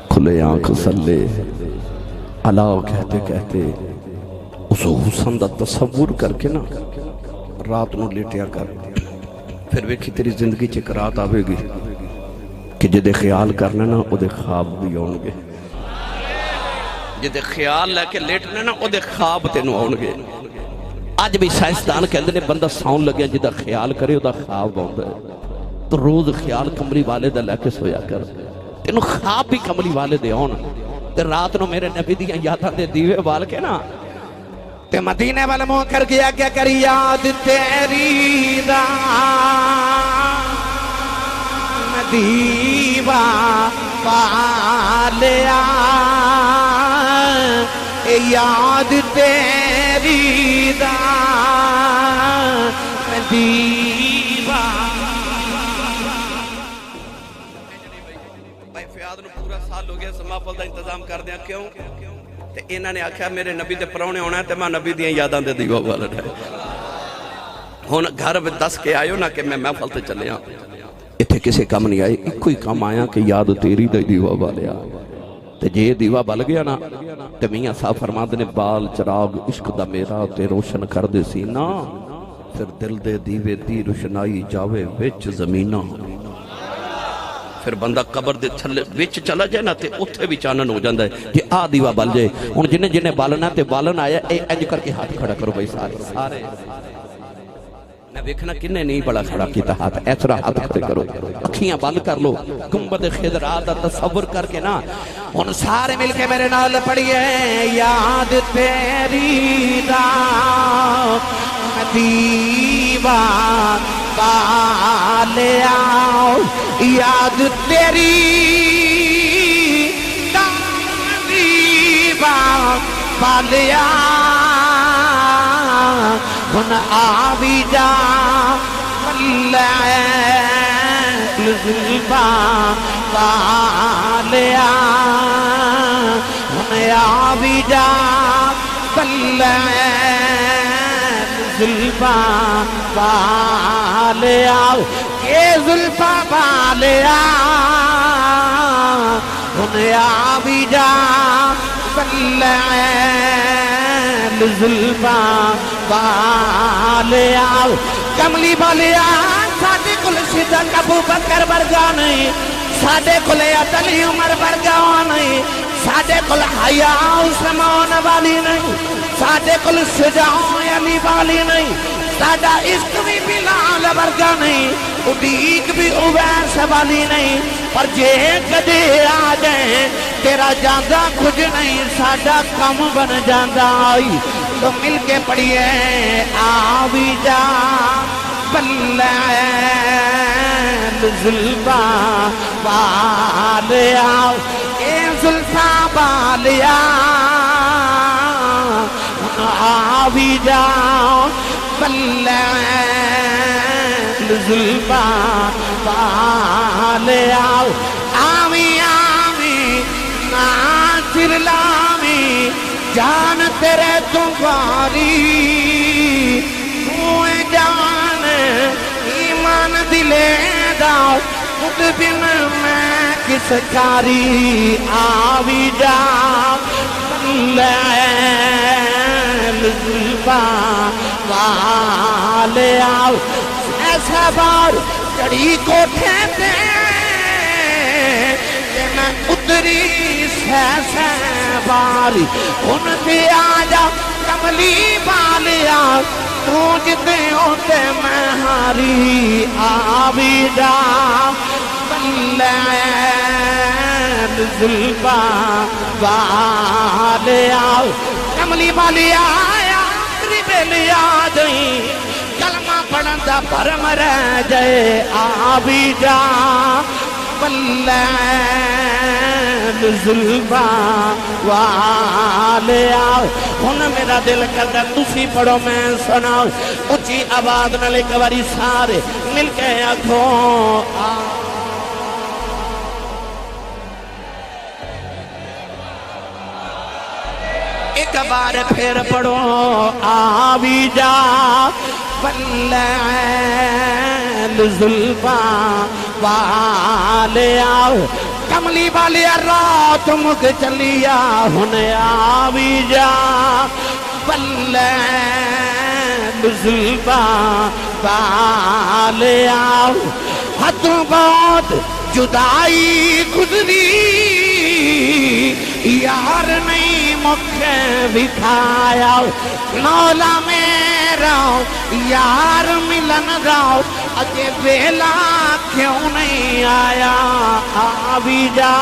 کھلے آنکھ سلے علاو کہتے کہتے اس حسن دا تصور کر کے نا رات نو لیٹیا کر پھر ویکھی تیری زندگی چک رات آوے گی کہ جدے خیال کرنا نا او دے خواب بھی آن گے جدے خیال لے کے لیٹنا نا او دے خواب تینوں آن گے آج بھی سائنسدان کہندے نے بندہ ساؤن لگیا جدہ خیال کرے او دا خواب آن ہے تو روز خیال کملی والے دا لے کے سویا کر تینوں خواب بھی کملی والے دے آن تے رات نو میرے نبی دیاں یاداں دے دیوے وال کے نا تے مدینے والا منہ کر گیا کیا کری یاد تیری دا مدیوہ والیا یاد تیری دا میں دیوانہ. بھائی فیاض نو پورا سال ہو گیا محفل دا انتظام کر دیا. کیوں؟ تے انہاں نے آکھیا میرے نبی دے پرونے ہونا ہے تے میں نبی دیاں یاداں دے دیوا والا ہے. ہن گھر دس کے آئیو نا کہ میں محفل تے چلے ہاں. اتھے کسے کم نہیں آئے, ایک کوئی کم آیا کہ یاد تیری دے دیوا والیا. تے جے دیوا بل گیا نا تے میاں صاحب فرماندے نے بال چراغ عشق دا میرا تے روشن کر دے سینہ, پھر دل دے دیوے دی روشنائی جاوے وچ زمینہ. پھر بندہ قبر دے تھلے وچ چلا جائے نا تے اتھے بھی چانن ہو جاندہ ہے کہ آ دیوا بل جائے. ہن جنہیں جنہیں بالنا تے بالن آیا اے انج کر کے ہاتھ کھڑا کرو بھائی سارے نہ دیکھنا کنے نہیں بڑا کھڑا کیتا ہاتھ ایسرا ہاتھ کھڑے کرو, اکھیاں بند کر لو, گنبد خضرا دا تصور کر کے نا. ہن سارے مل کے میرے نال پڑھیے یاد تیری دا میں دیوانہ والیا. یاد تیری دا میں دیوانہ والیا. ہن آوی جا زلفاں والیا. ہن آوی جا زلفاں والیا. اے زلفاں والیا ہن آوی جا زلفاں والیا. کملی والیا ساڈے کول صدیق ابو بکر ورگا نہیں, ساڈے کول علی عمر ورگا نہیں, ساڈے کول حیا عثمان والی نہیں, ساڈے کول شجاع علی والی نہیں, ساڈا عشق بھی بلال ورگا نہیں, اڈیق بھی اویس والی نہیں. پر جے کدے آ جائیں تیرا جاندہ کچھ نہیں, ساڈا کم بن جاندہ. آئی تو مل کے پڑھیے آوی جا زلفاں والیا. اے زلفاں والیا آوی جا زلفاں والیا. آوی آوی ناچر لاوی جان تیرے تمہاری, موئے جان ایمان دلے دا خود بن میں کس کاری. آوی جا زلفاں والیا. ایسا بار چڑھی کوٹھے تے کہ میں اتری سیسے باری. ان تے آجا کملی والیا پوجتے ہوتے میں ہاری. آوی جا زلفاں والیا. کملی والیا آخری بیلیا جائیں کلمہ پڑھندا بھرم رہ جائے. آوی جا زلفاں والیا. ہن میرا دل کردا تسی پڑھو میں سناؤ, اچھی آواز نال ایک باری سارے مل کے آکھو ایک بار پھر پڑھو آوی جا زلفاں والیا. کملی والیا رات مک چلیا ہن آوی جا زلفاں والیا. حدوں بہت جدائی گزری یار نہیں مکھے بکھایا. مولا میرا یار ملن راؤ اجے ویلا کیوں نہیں آیا. آوی جا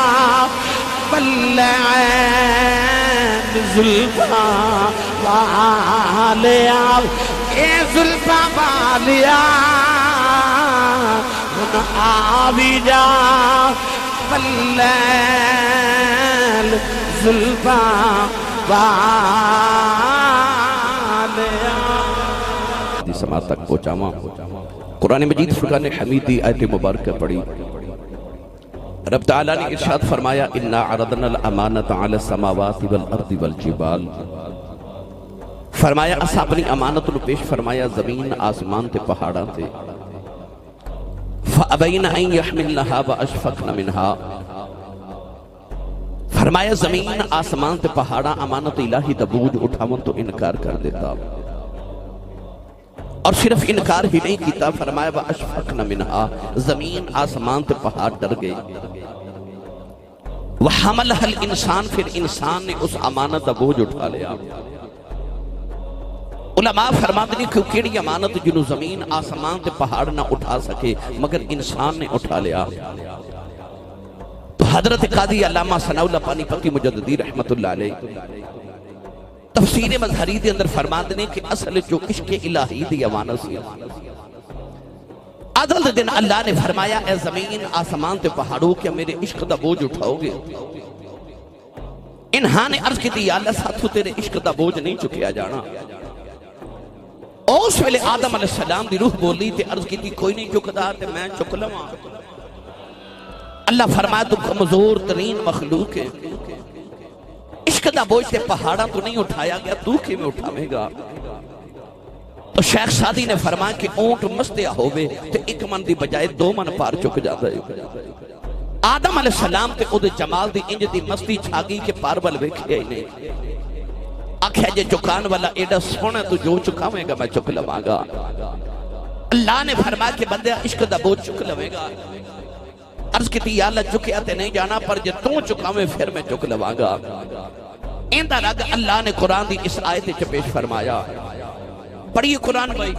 زلفاں والیا. اے زلفاں والیا ہن آوی جا زلفاں والیا سماعت تک پہنچاواں قرآن مجید فرقان حمیدی آیت مبارکہ پڑھی رب تعالیٰ نے ارشاد فرمایا اِنَّا عَرَضْنَا الْأَمَانَةَ عَلَى السَّمَاوَاتِ وَالْأَرْضِ وَالْجِبَالِ فرمایا اسا اپنی امانت نو پیش فرمایا زمین آسمان تے پہاڑاں تے فَأَبَيْنَ أَن يَحْمِلْنَهَا وَأَشْفَقْنَ مِنْهَا فرمایا زمین آسمان تے پہاڑاں امانت الہی دا بوجھ اٹھاون تو انکار کر دیتا اور صرف انکار ہی نہیں کیتا فرمایا وَأَشْفَقْنَ مِنْهَا زمین آسمان تے پہاڑ ڈر گئے وَحَمَلَهَا الْإِنسان پھر انسان نے اس امانت دا بوجھ اٹھا لیا علماء فرماتے ہیں کہ کیڑی امانت جنہوں زمین آسمان تے پہاڑ نہ اٹھا سکے مگر انسان نے اٹھا لیا تو حضرت قاضی علامہ ثناء اللہ پانی پتی مجددی رحمت اللہ علیہ تفسیر مظہری دے اندر فرماتے ہیں کہ اصل جو عشق الہی دی امانت سی عدل دن اللہ نے فرمایا اے زمین آسمان تے پہاڑوں کیا میرے عشق دا بوجھ اٹھاؤ گے انہاں نے عرض کی تھی یا اللہ ساتھو تیرے عشق دا بوجھ نہیں چکیا جانا اس ویلے آدم علیہ السلام دی روح بولی تے عرض کی تھی کوئی نہیں چکدا تے میں چک لواں اللہ فرمایا تو کمزور ترین مخلوق ہے عشق دا بوجھ تے پہاڑاں تو نہیں اٹھایا گیا تو کی میں اٹھاوے گا تو شیخ سادی نے فرمایا کہ اونٹ مستیا ہوئے تے ایک من دی بجائے 2 من پار چک جاتا ہے آدم علیہ السلام تے او دے جمال دی انج دی مستی چھاگی کے پار بل ویکھیا ہی نہیں آکھیا جے چکان والا ایڈا سونا تو جو چکاویں گا میں چک لواں گا اللہ نے فرمایا کہ بندے عشق دا بوجھ چک لوے گا عرض کی تھی یا اللہ چکیا تے نہیں جانا پر جے تو چکاویں پھر میں چک لواں گا ایندہ رگ اللہ نے قرآن دی اس آیت چپیش فرمایا پڑھیے قرآن بھائی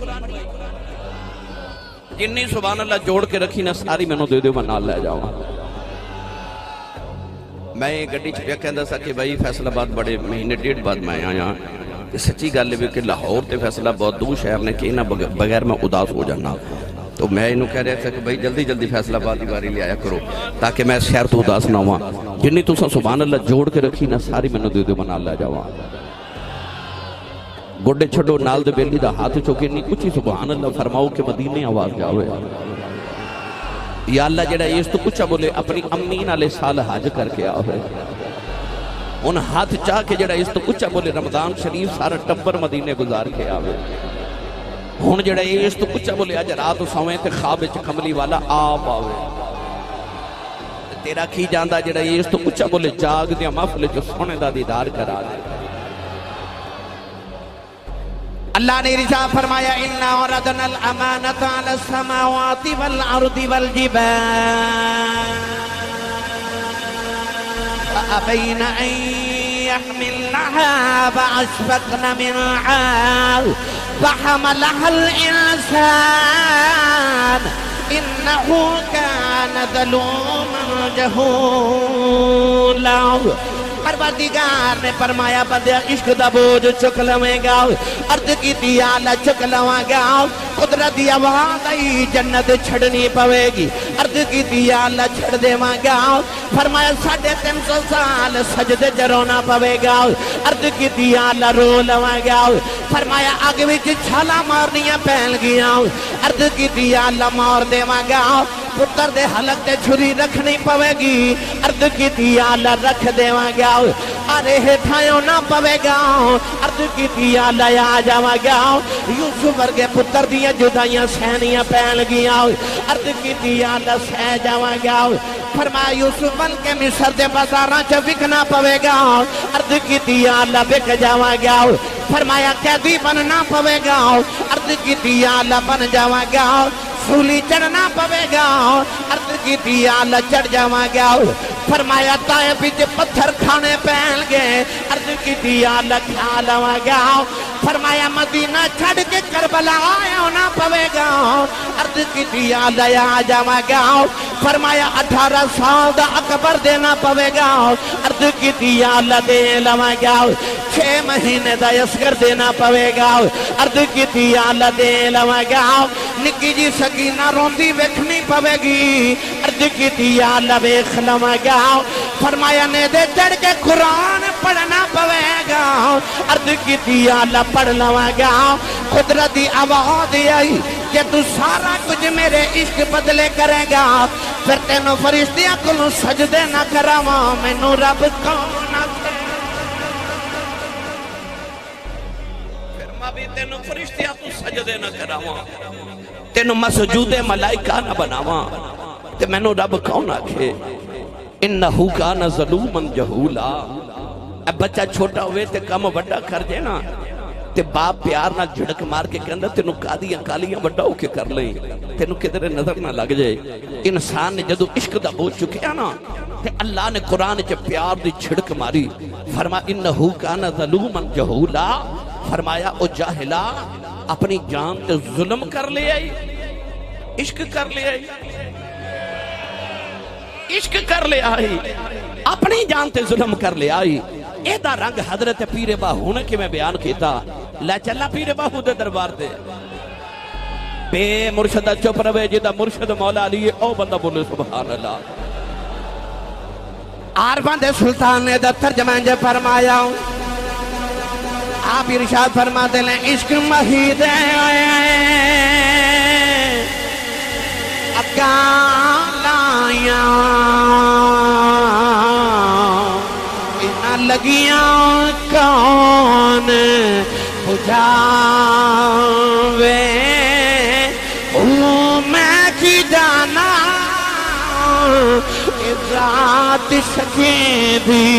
جنی سبحان اللہ جوڑ کے رکھی نہ ساری میں نو دے دیو میں نال لے جاؤں میں گڈی چھپیا کہندا سا کہ بھائی فیصل آباد بڑے مہینے 1.5 بعد میں آیا سچی گل ہے کہ لاہور تے فیصل آباد دو شہر نے کہ نہ بغیر میں اداس ہو جانا تو میں انہوں کہہ رہا تھا کہ بھائی جلدی جلدی فیصل آباد دی باری لے آیا کرو تاکہ میں شہر تو اداس نہ ہوا جنی تو سبحان اللہ جوڑ کے رکھی نہ ساری میں نو دے دیو میں نال لے جاؤں گوڑے چھڑو نال دے بیلی دا ہاتھ چوکے نہیں کچھ ہی سبحان اللہ فرماؤ کہ مدینے آواز جاوے یا اللہ جڑا یہ اس تو کچھ بولے اپنی امین علیہ سال حج کر کے آوے ان ہاتھ چاہ کے جڑا اس تو کچھ بولے رمضان شریف سارا ٹبر مدینے گزار کے آوے ہون جڑا یہ اس تو کچھ بولے آج رات سویں تے خواب کملی والا آپ آوے تیرا کی جاندہ جڑا یہ اس تو کچھ بولے جاگ دیا محفل جو سونے دا دیدار کرا دے اللہ نے رضا فرمایا اِنَّا عَرَضْنَا الْأَمَانَةَ عَلَى السَّمَاوَاتِ وَالْأَرْضِ وَالْجِبَالِ فَأَبَيْنَ أَن يَحْمِلْنَهَا وَأَشْفَقْنَ مِنْهَا فَحَمَلَهَا الْإِنسَانُ إِنَّهُ كَانَ ظَلُومًا جَهُولًا پروردگار نے فرمایا بندے عشق دا بوجھ چک لویں گا عرض کی تھی آلہ چک لواں گا قدرت دی آواز آئی جنت چھڑنی پوے گی عرض کی تھی آلہ چھڑ دے ماں گا فرمایا 350 سال سجدے جرونا پوے گا عرض کی تھی آلہ رو لواں گا فرمایا آگے وچ چھالا مارنیاں پہل گیا عرض کی تھی آلہ مار دے ماں گا پتر دے حلق تے چھری رکھنی پوے گی عرض کی تھی آلہ رکھ دے ماں گا ارے ہٹھائیوں نہ پوے گا عرض کی تھی آلہ آ جاواں گا یوسف ورگے پتر دیا جدائیاں سینیاں پہل گیا عرض کی تھی آلہ سہ جاواں گا فرمایا یوسف بن کے مصر دے بازاراں چا وکنا پوے گا عرض کی تھی آلہ وک جاواں گا فرمایا قیدی بننا پوے گا عرض کی تھی آلہ بن جاواں گا سولی چڑھنا پوے گا عرض کی تھی آلہ چڑھ جاواں گا فرمایا تائیں پیچھ پتھر کھانے پہن گئے عرض کی تھی آلہ کھا لواں گا فرمایا مدینہ چھڑ کے کربلا آیا ہونا پوے گا عرض کی تھی آلہ آ جاواں گا فرمایا 18 سال دا اکبر دینا پوے گا عرض کی تھی آلہ دے لواں گا 6 مہینے دا اصغر دینا پوے گا عرض کی تھی آلہ دے لواں گا نکی جی سکینہ روندی ویکھنی پوے گی عرض کی تھی آلہ ویکھ لواں گا فرمایا نیدے چڑھ کے قرآن پڑھنا پوے گا عرض کی دیا اللہ پڑھ لوا گا قدرتی آواز آئی کہ تو سارا کچھ میرے عشق بدلے کرے گا پھر تینوں فرشتیاں کلوں سجدے نہ کراواں مینوں رب کون آکھے پھر میں بھی تینوں فرشتیاں تو سجدے نہ کراواں تینوں مسجود ملائکہ نہ بناواں تے مینوں رب کون آکھے انہو کان ظلوما جہولا اب بچہ چھوٹا ہوئے تے کم بڑا کر جے نا تے باپ پیار نہ جھڑک مار کے کہندہ تینوں کادیاں کالیاں بڑا ہو کے کر لیں تینوں کدھر نظر نہ لگ جائے انسان نے جدو عشق دا بوجھ چکیا نا تے اللہ نے قرآن چے پیار دی چھڑک ماری فرما انہو کان ظلوما جہولا فرمایا او جاہلا اپنی جان تے ظلم کر لے آئی عشق کر لے آئی عشق کر لے آئی اپنی جان تے ظلم کر لے آئی اے دا رنگ حضرت پیر باہو نے کہ میں بیان کیتا لے چلا پیر باہو دے دربار دے بے مرشدہ چپ روے جدہ مرشد مولا علی او بندہ بولے سبحان اللہ عارفان دے سلطان نے دا ترجمہ جے فرمایا آپ ارشاد فرما دے لیں عشق مہید اکالیاں انہا لگیاں کون بجھاوے او میں کی جانا ذات شکیں دی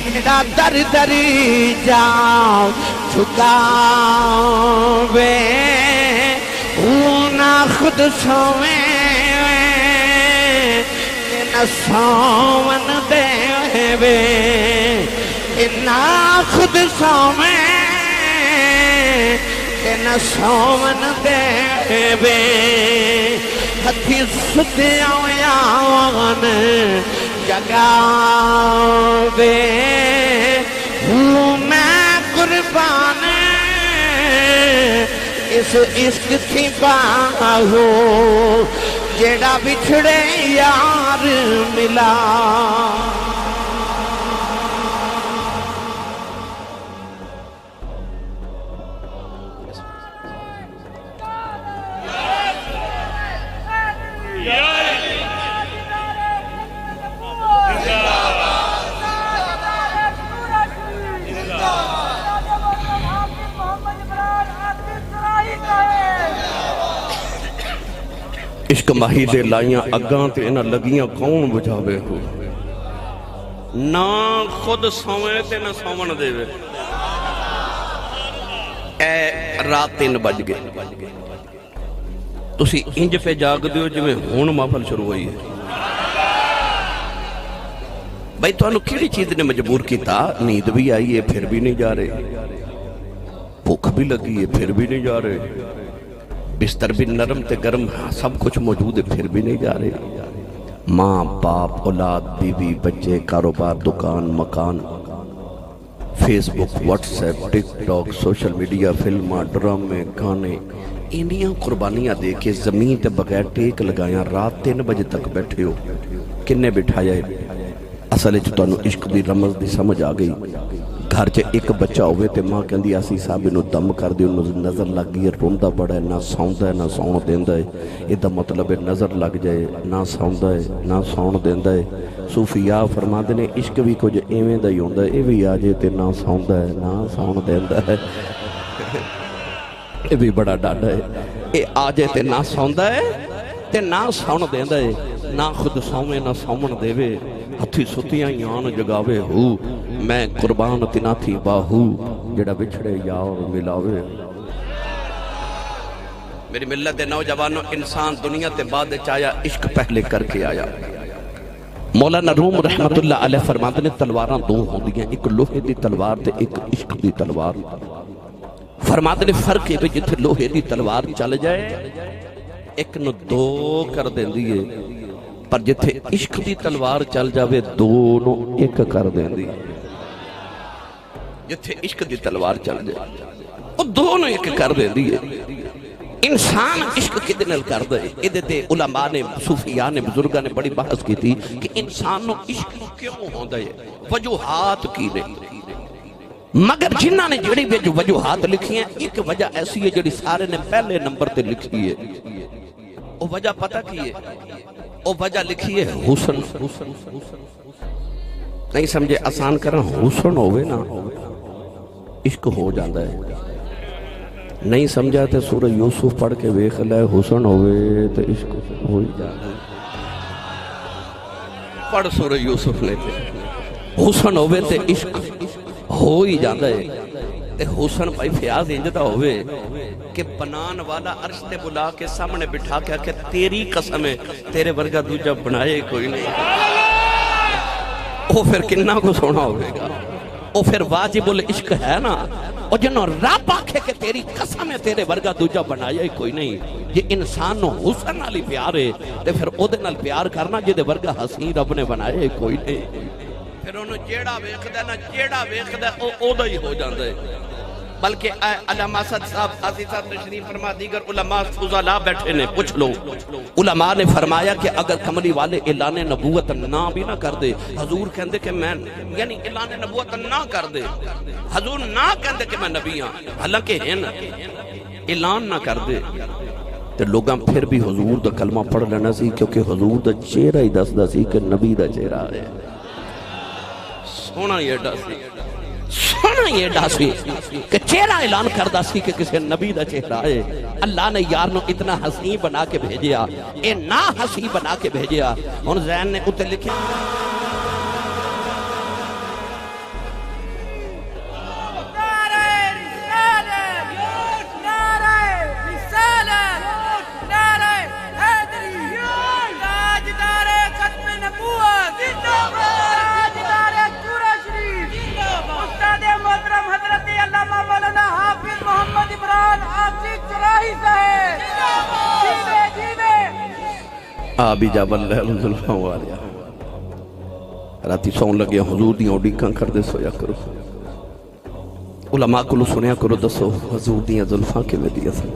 میرا در در جاؤ چھکاوے نہ خود سویں نہ سومن دے وے نہ خود سویں نہ سومن دے وے ہتھی ستیاں یاون جگاوے میں قربان اس عشق تھی باہو جیڑا بچھڑے یار ملا عشق ماہی دے لائیاں اگاں تے انہاں لگیاں کون بجھاوے ہو نہ خود سویں تے نہ سومن دے وے اے رات 3 بج گئے تسی انج پہ جاگ دیو جو میں ہون محفل شروع ہوئی ہے بھائی تو انہوں کیڑی چیز نے مجبور کیتا نیند بھی آئی ہے پھر بھی نہیں جا رہے بھوک بھی لگی ہے پھر بھی نہیں جا رہے بستر بھی نرم تے گرم سب کچھ موجود ہے پھر بھی نہیں جا رہے ماں باپ اولاد بیوی بچے کاروبار دکان مکان فیس بک واٹس ایپ ٹک ٹاک سوشل میڈیا فلماں ڈرامے گانے انہیاں قربانیاں دے کے زمین تے بغیر ٹیک لگایاں رات 3 بجے تک بیٹھے ہو کنے بٹھایا ہے اصل ہے تو عشق دی رمز دی سمجھ آ گئی گھر چے ایک بچہ ہوئے تے ماں کہندی آسی صاحب انہوں دم کر دی انہوں نظر لگ گئی ہے روندہ بڑا ہے نہ سوندہ ہے نہ سون دیندہ ہے یہ دا مطلب ہے نظر لگ جائے نہ سوندہ ہے نہ سون دیندہ ہے صوفیاء فرما دینے عشق بھی کچھ ایویں دا ہی ہوندہ ہے یہ بھی آجے تے نہ سوندہ ہے نہ سون دیندہ ہے یہ بھی بڑا ڈاڈا ہے یہ آجے تے نہ سوندہ ہے تے نہ سون دیندہ ہے نہ خود سومے نہ سومن دیوے ہتھی ستیاں یان جگاوے ہو میں قربان تنا تھی باہو جڑا بچھڑے یار ملاوے میری ملت نوجوانوں انسان دنیا تے بعد چایا عشق پہلے کر کے آیا مولانا روم رحمت اللہ علیہ فرماتے نے تلواراں دو ہوں دیاں ایک لوہے دی تلوار تے ایک عشق دی تلوار فرماتے نے فرق ہے جتھے لوہے دی تلوار چل جائے ایک نو 2 کر دیں دیئے پر جتھے عشق دی تلوار چل جاوے 2 نو 1 کر دیں دیئے جتھے عشق دی تلوار چل جائے وہ 2 نو 1 کر دیں دیئے انسان عشق کدے نال کردا ہے؟ ادھے تے علماء نے، صوفیاء نے، بزرگاں نے بڑی بحث کی تھی کہ انسان نو عشق کیوں ہوندا ہے، وجوہات کی نہیں، مگر جنہاں نے جڑی بھی وجوہات لکھی ہیں ایک وجہ ایسی ہے جڑی سارے نے پہلے نمبر تے لکھی ہے، وہ وجہ پتہ کی ہے؟ وہ وجہ لکھی ہے حسن۔ نہیں سمجھے آسان کرنا، حسن ہوئے نا عشق ہو جاندہ ہے۔ نہیں سمجھا تے سورہ یوسف پڑھ کے ویکھ لے، حسن ہوئے تے عشق ہو ہی جاندہ ہے۔ پڑھ سورہ یوسف نے تے حسن ہوئے تے عشق ہو ہی جاندہ ہے۔ تے حسن بھائی فیاض انجدہ ہوئے کہ بنان والا عرش تے بلا کے سامنے بٹھا کے کہ تیری قسم ہے تیرے ورگا دوجہ بنائے کوئی نہیں، وہ پھر کنہ کو سونا ہوئے گا، وہ پھر واجب العشق ہے نا۔ اور جنہوں رب آکھے کہ تیری قسم ہے تیرے ورگا دوجہ بنایا ہی کوئی نہیں، یہ انسان نو حسن نالی پیار ہے تے پھر او دے نال پیار کرنا جدے ورگا حسین رب نے بنایا ہی کوئی نہیں، پھر انہوں جیڑا ویکھ دے نا جیڑا ویکھ دے او دا ہی ہو جاندے۔ بلکہ علامہ اسد صاحب عزیز صاحب تشریف فرما، دیگر علماء فضلاء بیٹھے نے، پوچھ لو علماء نے فرمایا کہ اگر کملی والے اعلان نبوت نہ بھی نہ کر دے، حضور کہندے کہ میں یعنی اعلان نبوت نہ کر دے، حضور نہ کہندے کہ میں نبی ہاں، حالانکہ ہیں اعلان نہ کر دے تو لوگاں پھر بھی حضور دا کلمہ پڑھ لینا سی، کیونکہ حضور دا چہرہ ہی دس دا سی کہ نبی دا چہرہ ہے۔ سونا یہ ڈا سی، سونا یہ ڈا سی کہ چہرہ اعلان کردہ سی کہ کسی نبی دا چہرہ ہے۔ اللہ نے یار نو اتنا حسین بنا کے بھیجیا، اے نا حسین بنا کے بھیجیا۔ ان زین نے اتے لکھے آبی جاب اللہ ظلفہ والیا راتی سون لگے حضور دیاں اڈیکاں کر دے سویا کرو، علماء کلو سنیا کرو، دسو حضور دیاں ظلفہ کے میں دیا سن،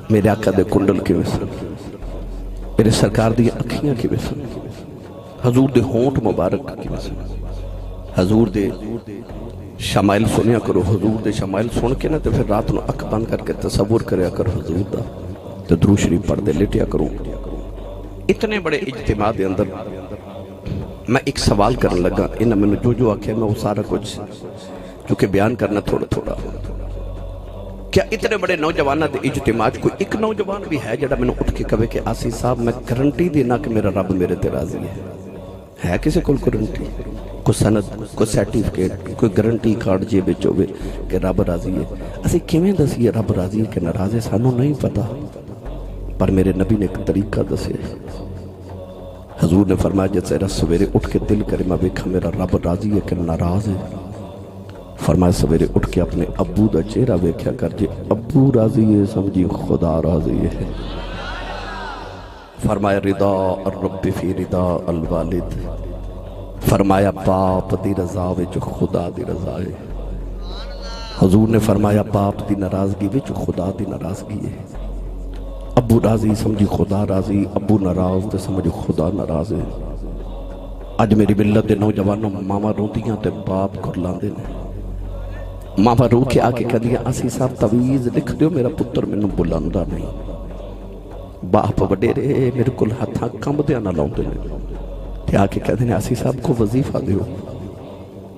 میرے آقا دے کنڈل کے میں سن، میرے سرکار دیاں اکھیاں کے میں سن، حضور دے ہونٹ مبارک کے میں سن، حضور دے شمائل سنیا کرو، حضور دے شمائل سن کے نا تو پھر رات نو اکھ بند کر کے تصور کریا کر حضور دا تو درود شریف پڑھ دے لٹیا کروں۔ اتنے بڑے اجتماع دے اندر میں ایک سوال کرنے لگا، انہاں میں جو جو آکھے میں وہ سارا کچھ چونکہ بیان کرنا تھوڑا تھوڑا، کیا اتنے بڑے نوجوانہ دے اجتماع کوئی ایک نوجوان بھی ہے جڑا میں نے اٹھ کے کہے کہ آسی صاحب میں گارنٹی دینا کہ میرا رب میرے تے راضی ہے کسی کول گارنٹی، کوئی سند، کوئی سرٹیفکیٹ، کوئی گارنٹی کارڈ جے بچ ہوئے کہ رب راضی ہے؟ اسی کیویں دسی ہے رب راضی ہے کہ ناراض ہے؟ سانوں نہیں پتا، پر میرے نبی نے ایک طریقہ دسے۔ حضور نے فرمایا جیسے رات سویرے اٹھ کے دل کرے میں دیکھا میرا رب راضی ہے کہ ناراض ہے، فرمایا سویرے اٹھ کے اپنے ابو دا چہرہ دیکھا کر، جے ابو راضی ہے سمجھی خدا راضی ہے۔ فرمایا رضا الرب فی رضا الوالد، فرمایا باپ دی رضا وچ خدا دی رضا ہے۔ حضور نے فرمایا باپ دی ناراضگی وچ خدا دی ناراضگی ہے، ابو راضی سمجھی خدا راضی، ابو ناراض تے سمجھی خدا ناراض ہے۔ اج میری ملت دے نوجوانوں ماما روندیاں تے باپ گھرلاندے نے، ماما رو کے آکے کہہ دیا اسی صاحب تویز لکھ دیو میرا پتر میں نے بلندہ نہیں، باپ وڈیرے میرے کل ہاتھاں کم دیا نہ لاؤں نے تے آکے کہہ دینے اسی صاحب کو وظیفہ دیو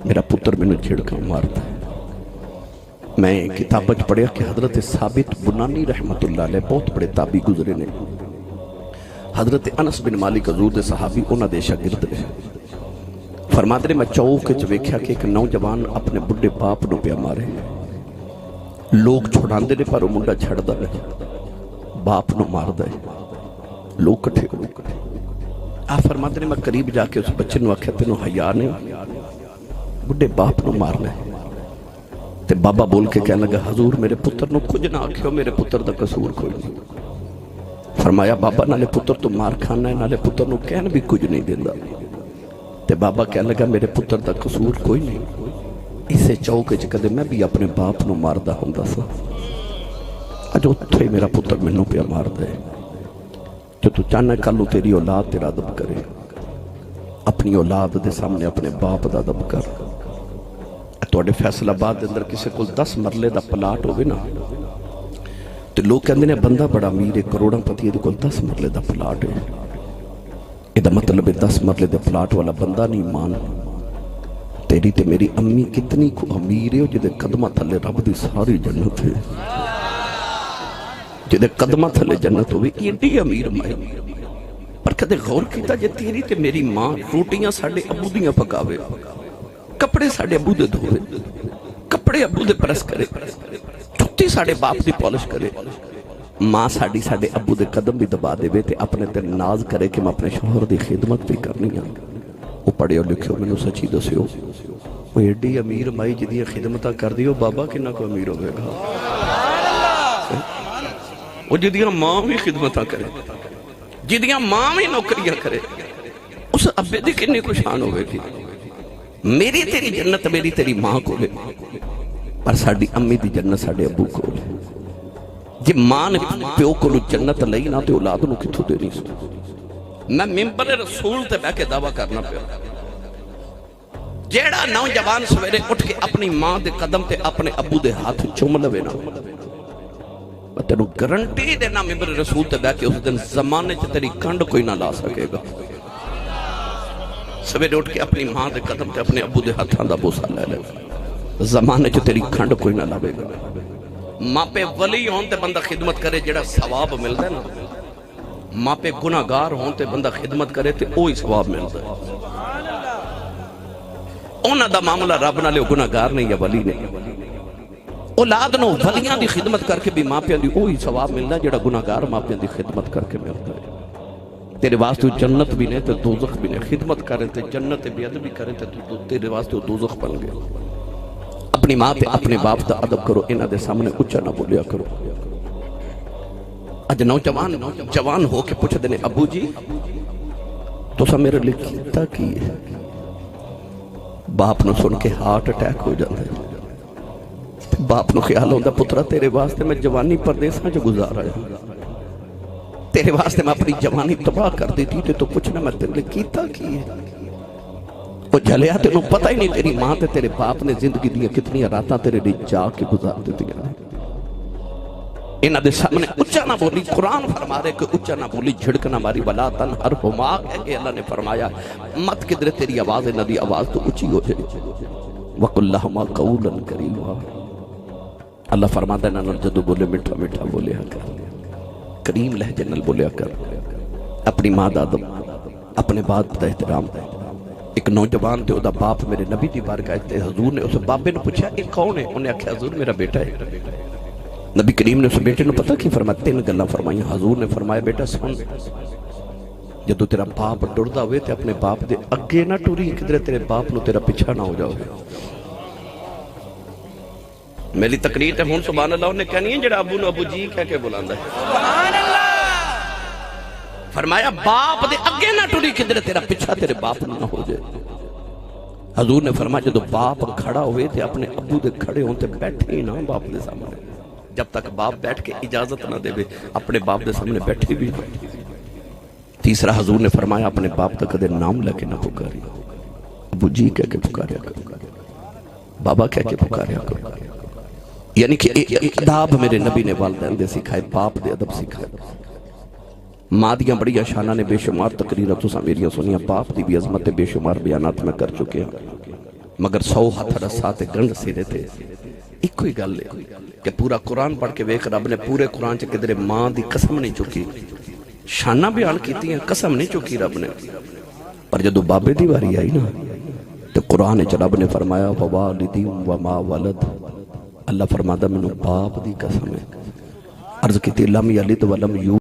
میرا پتر میں نے جھڑکا مارتا ہے۔ میں کتابت پڑھیا کہ حضرت ثابت بنانی رحمت اللہ علیہ بہت بڑے تابعی گزرے نے، حضرت انس بن مالک حضور دے صحابی انہاں دے شاگرد رہے، فرماتے نے میں چوک وچ ویکھیا کہ ایک نوجوان اپنے بڑھے باپ نو پیا مارے، لوگ چھڑاندے نے پر وہ منڈا چھڑدا نہیں، باپ نو ماردا ہے، لوگ کٹھے آپ فرماتے نے میں قریب جا کے اس بچے نو آکھیا تینوں حیا نہیں، بڑھے باپ نو مارنا ہے؟ تے بابا بول کے کہنے لگا حضور میرے پتر نو کچھ نہ آکھیو، میرے پتر دا قصور کوئی نہیں۔ فرمایا بابا نالے پتر تو مار کھانا ہے، نالے پتر نو کہنے بھی کچھ نہیں دیندہ۔ تے بابا کہنے لگا میرے پتر دا قصور کوئی نہیں، اسے چوکے چکدے میں بھی اپنے باپ نو ماردہ ہوں سا، اج اتھے ہی میرا پتر مینوں پیا مار دے جو تو چاہنا کل نوں تیری اولاد تیرا ادب کرے اپنی اولاد دے سامنے اپنے باپ دا ادب کر تواڈے فیصل آباد دے اندر کسے کول 10 مرلے دا پلاٹ ہوئے نا تو لوگ کہندے نے بندہ بڑا امیر ہے کروڑاں پتی دے کول 10 مرلے دا پلاٹ ہے یہ مطلب ہے 10 مرلے دے پلاٹ والا بندہ نہیں مان تیری تے میری امی کتنی کو امیر ہے جدے قدمہ تھلے رب دی ساری جنت ہے جدے قدمہ تھلے جنت ہوئی ایڈی امیر مائی پر کدے غور کیتا جے تیری تے میری ماں روٹیاں ساڑے ابو دیاں پکاوے کپڑے ساڑے ابو دے دھوے کپڑے ابو دے پرس کرے جُتی ساڑے باپ دی پالش کرے ماں ساڑی ساڑے ابو دے قدم بھی دبا دے تے اپنے تے ناز کرے کہ میں اپنے شوہر دی خدمت بھی کرنی ہاں وہ پڑھے اور لکھے ہو میں نے سچی دسے ہو وہ ایڈی امیر مائی جدیاں خدمتہ کر دیو بابا کنہ کو امیر ہوئے گا وہ جدیاں ماں بھی خدمتہ کرے جدیاں ماں بھی نوکریاں کرے اس ابے دی کنی کو شان ہوئے گی میری تیری جنت میری تیری ماں کو لے پر ساڑی امی دی جنت ساڑے ابو کو لے جی ماں نے پیو کو لو جنت لئی نہ تے اولاد نو کتھو دے نہیں سو میں ممبر رسول تے بہ کے دعویٰ کرنا پیا جیڑا نوجوان سویرے اٹھ کے اپنی ماں دے قدم تے اپنے ابو دے ہاتھ چوم لوے نا میں تینوں گارنٹی دینا ممبر رسول تے بہ کے اس دن زمانے چ تیری کنڈ کوئی نہ لا سکے گا سویرے اٹھ کے اپنی ماں دے قدم تے اپنے ابو دے ہاتھاں دا بوسا لے لے زمانے چ تیری کھنڈ کوئی نہ لاوے گا ماں پہ ولی ہون تے بندہ خدمت کرے جڑا ثواب ملتا ہے نا ماں پہ گناہگار ہون تے بندہ خدمت کرے تے اوہی ثواب ملتا ہے اونا دا معاملہ رب نہ لے گناہگار نہیں یا ولی نہیں اولاد نو ولیاں دی خدمت کر کے بھی ماں پہ دی اوہی ثواب ملنا جڑا گناہگار ماں پہ دی خدمت کر کے ملتا ہے تیرے واسطے جنت بھی نہیں تے دوزخ بھی نہیں خدمت کریں تے جنت بھی ادب بھی کریں تے تیرے واسطے دوزخ بن گئے اپنی ماں تے اپنے باپ دا ادب کرو انہاں دے سامنے اچھا نہ بولیا کرو اج جوان ہو کے پوچھ دینے ابو جی تو سا میرے لئے کیتا کی ہے باپ نو سن کے ہارٹ اٹیک ہو جاتا ہے باپ نو خیال ہوندہ پترہ تیرے واسطے میں جوانی پردیساں جو گزار آیا تیرے واسطے میں اپنی جوانی تباہ کر دیتی تھی تو پوچھنا میں تیرے لئے کیتا کی ہے وہ جھلیا تینوں پتہ ہی نہیں تیری ماں تے تیرے باپ نے زندگی دیا کتنی راتاں تیرے لئے جا کے گزار دیتی ہیں انہاں دے سامنے اچھا نہ بولی قرآن فرما رہے کہ اچھا نہ بولی جھڑک نہ ماری ولا تنہر ہما ہے کہ اللہ نے فرمایا مت کدھر تیری آواز نہ دی آواز تو اچھی ہو جائے وَقُلْ لَهُمَا قَوْلًا كَرِيمًا اللہ فرماتا ہے نہ جدو بولے مٹھا مٹھا بولیا کر کریم لہجے نل بولیا کر اپنی ماں دا ادب اپنے باپ دا احترام ایک نوجوان تے دا باپ میرے نبی دی بارگاہ تے حضور نے اسے بابے نے پوچھا ایک کون ہے انہیں آکھیا حضور میرا بیٹا ہے نبی کریم نے اسے بیٹے نے پتہ کی فرمایا 3 گلاں فرمائی حضور نے فرمایا بیٹا سن جدو تیرا باپ ڈردہ ہوئے تے اپنے باپ دے اگے نہ ٹوری کدھر تیرے باپ نو تیرا پیچھا نہ ہو جاؤ گے میری تقریر تے ہون سبحان اللہ انہیں کہنی ہے جڑا ابو نو ابو جی کہہ کے بلاندہ ہے سبحان اللہ فرمایا باپ دے اگے نہ ٹوری کدھر تیرا پیچھا تیرے باپ نہ ہو جائے حضور نے فرمایا جدو باپ کھڑا ہوئے تے اپنے ابو دے کھڑے ہون تے بیٹھے ہی نہ باپ دے سامنے جب تک باپ بیٹھ کے اجازت نہ دے بے اپنے باپ دے سامنے بیٹھے بھی نہ تیسرا حضور نے فرمایا اپنے باپ تک دے نام لے کے نہ پکاری ابو جی کہہ کے پکاریا کرو بابا کہہ کے پکاریا کرو یعنی کہ اداب میرے نبی نے والدین دے سکھائے باپ دے ادب سکھائے ماں دیاں بڑی شانہ نے بے شمار تقریرہ تو سامیریاں سنیاں باپ دی بھی عظمت بے شمار بیانات میں کر چکے ہیں مگر 100 ہاتھ رسات گنڈ سے دیتے ایک کوئی گل لے کہ پورا قرآن پڑھ کے ویک رب نے پورے قرآن چکے درے ماں دی قسم نہیں چکی شانہ بیان کیتی ہیں قسم نہیں چکی رب نے پر جدو بابے دی باری آئی نا تو قرآن رب نے فرمایا وَوَالِدٍ وَمَا وَلَدْ اللہ فرماتا میں باپ دی قسم ہے عرض کی تھی لم یلد ولم یولد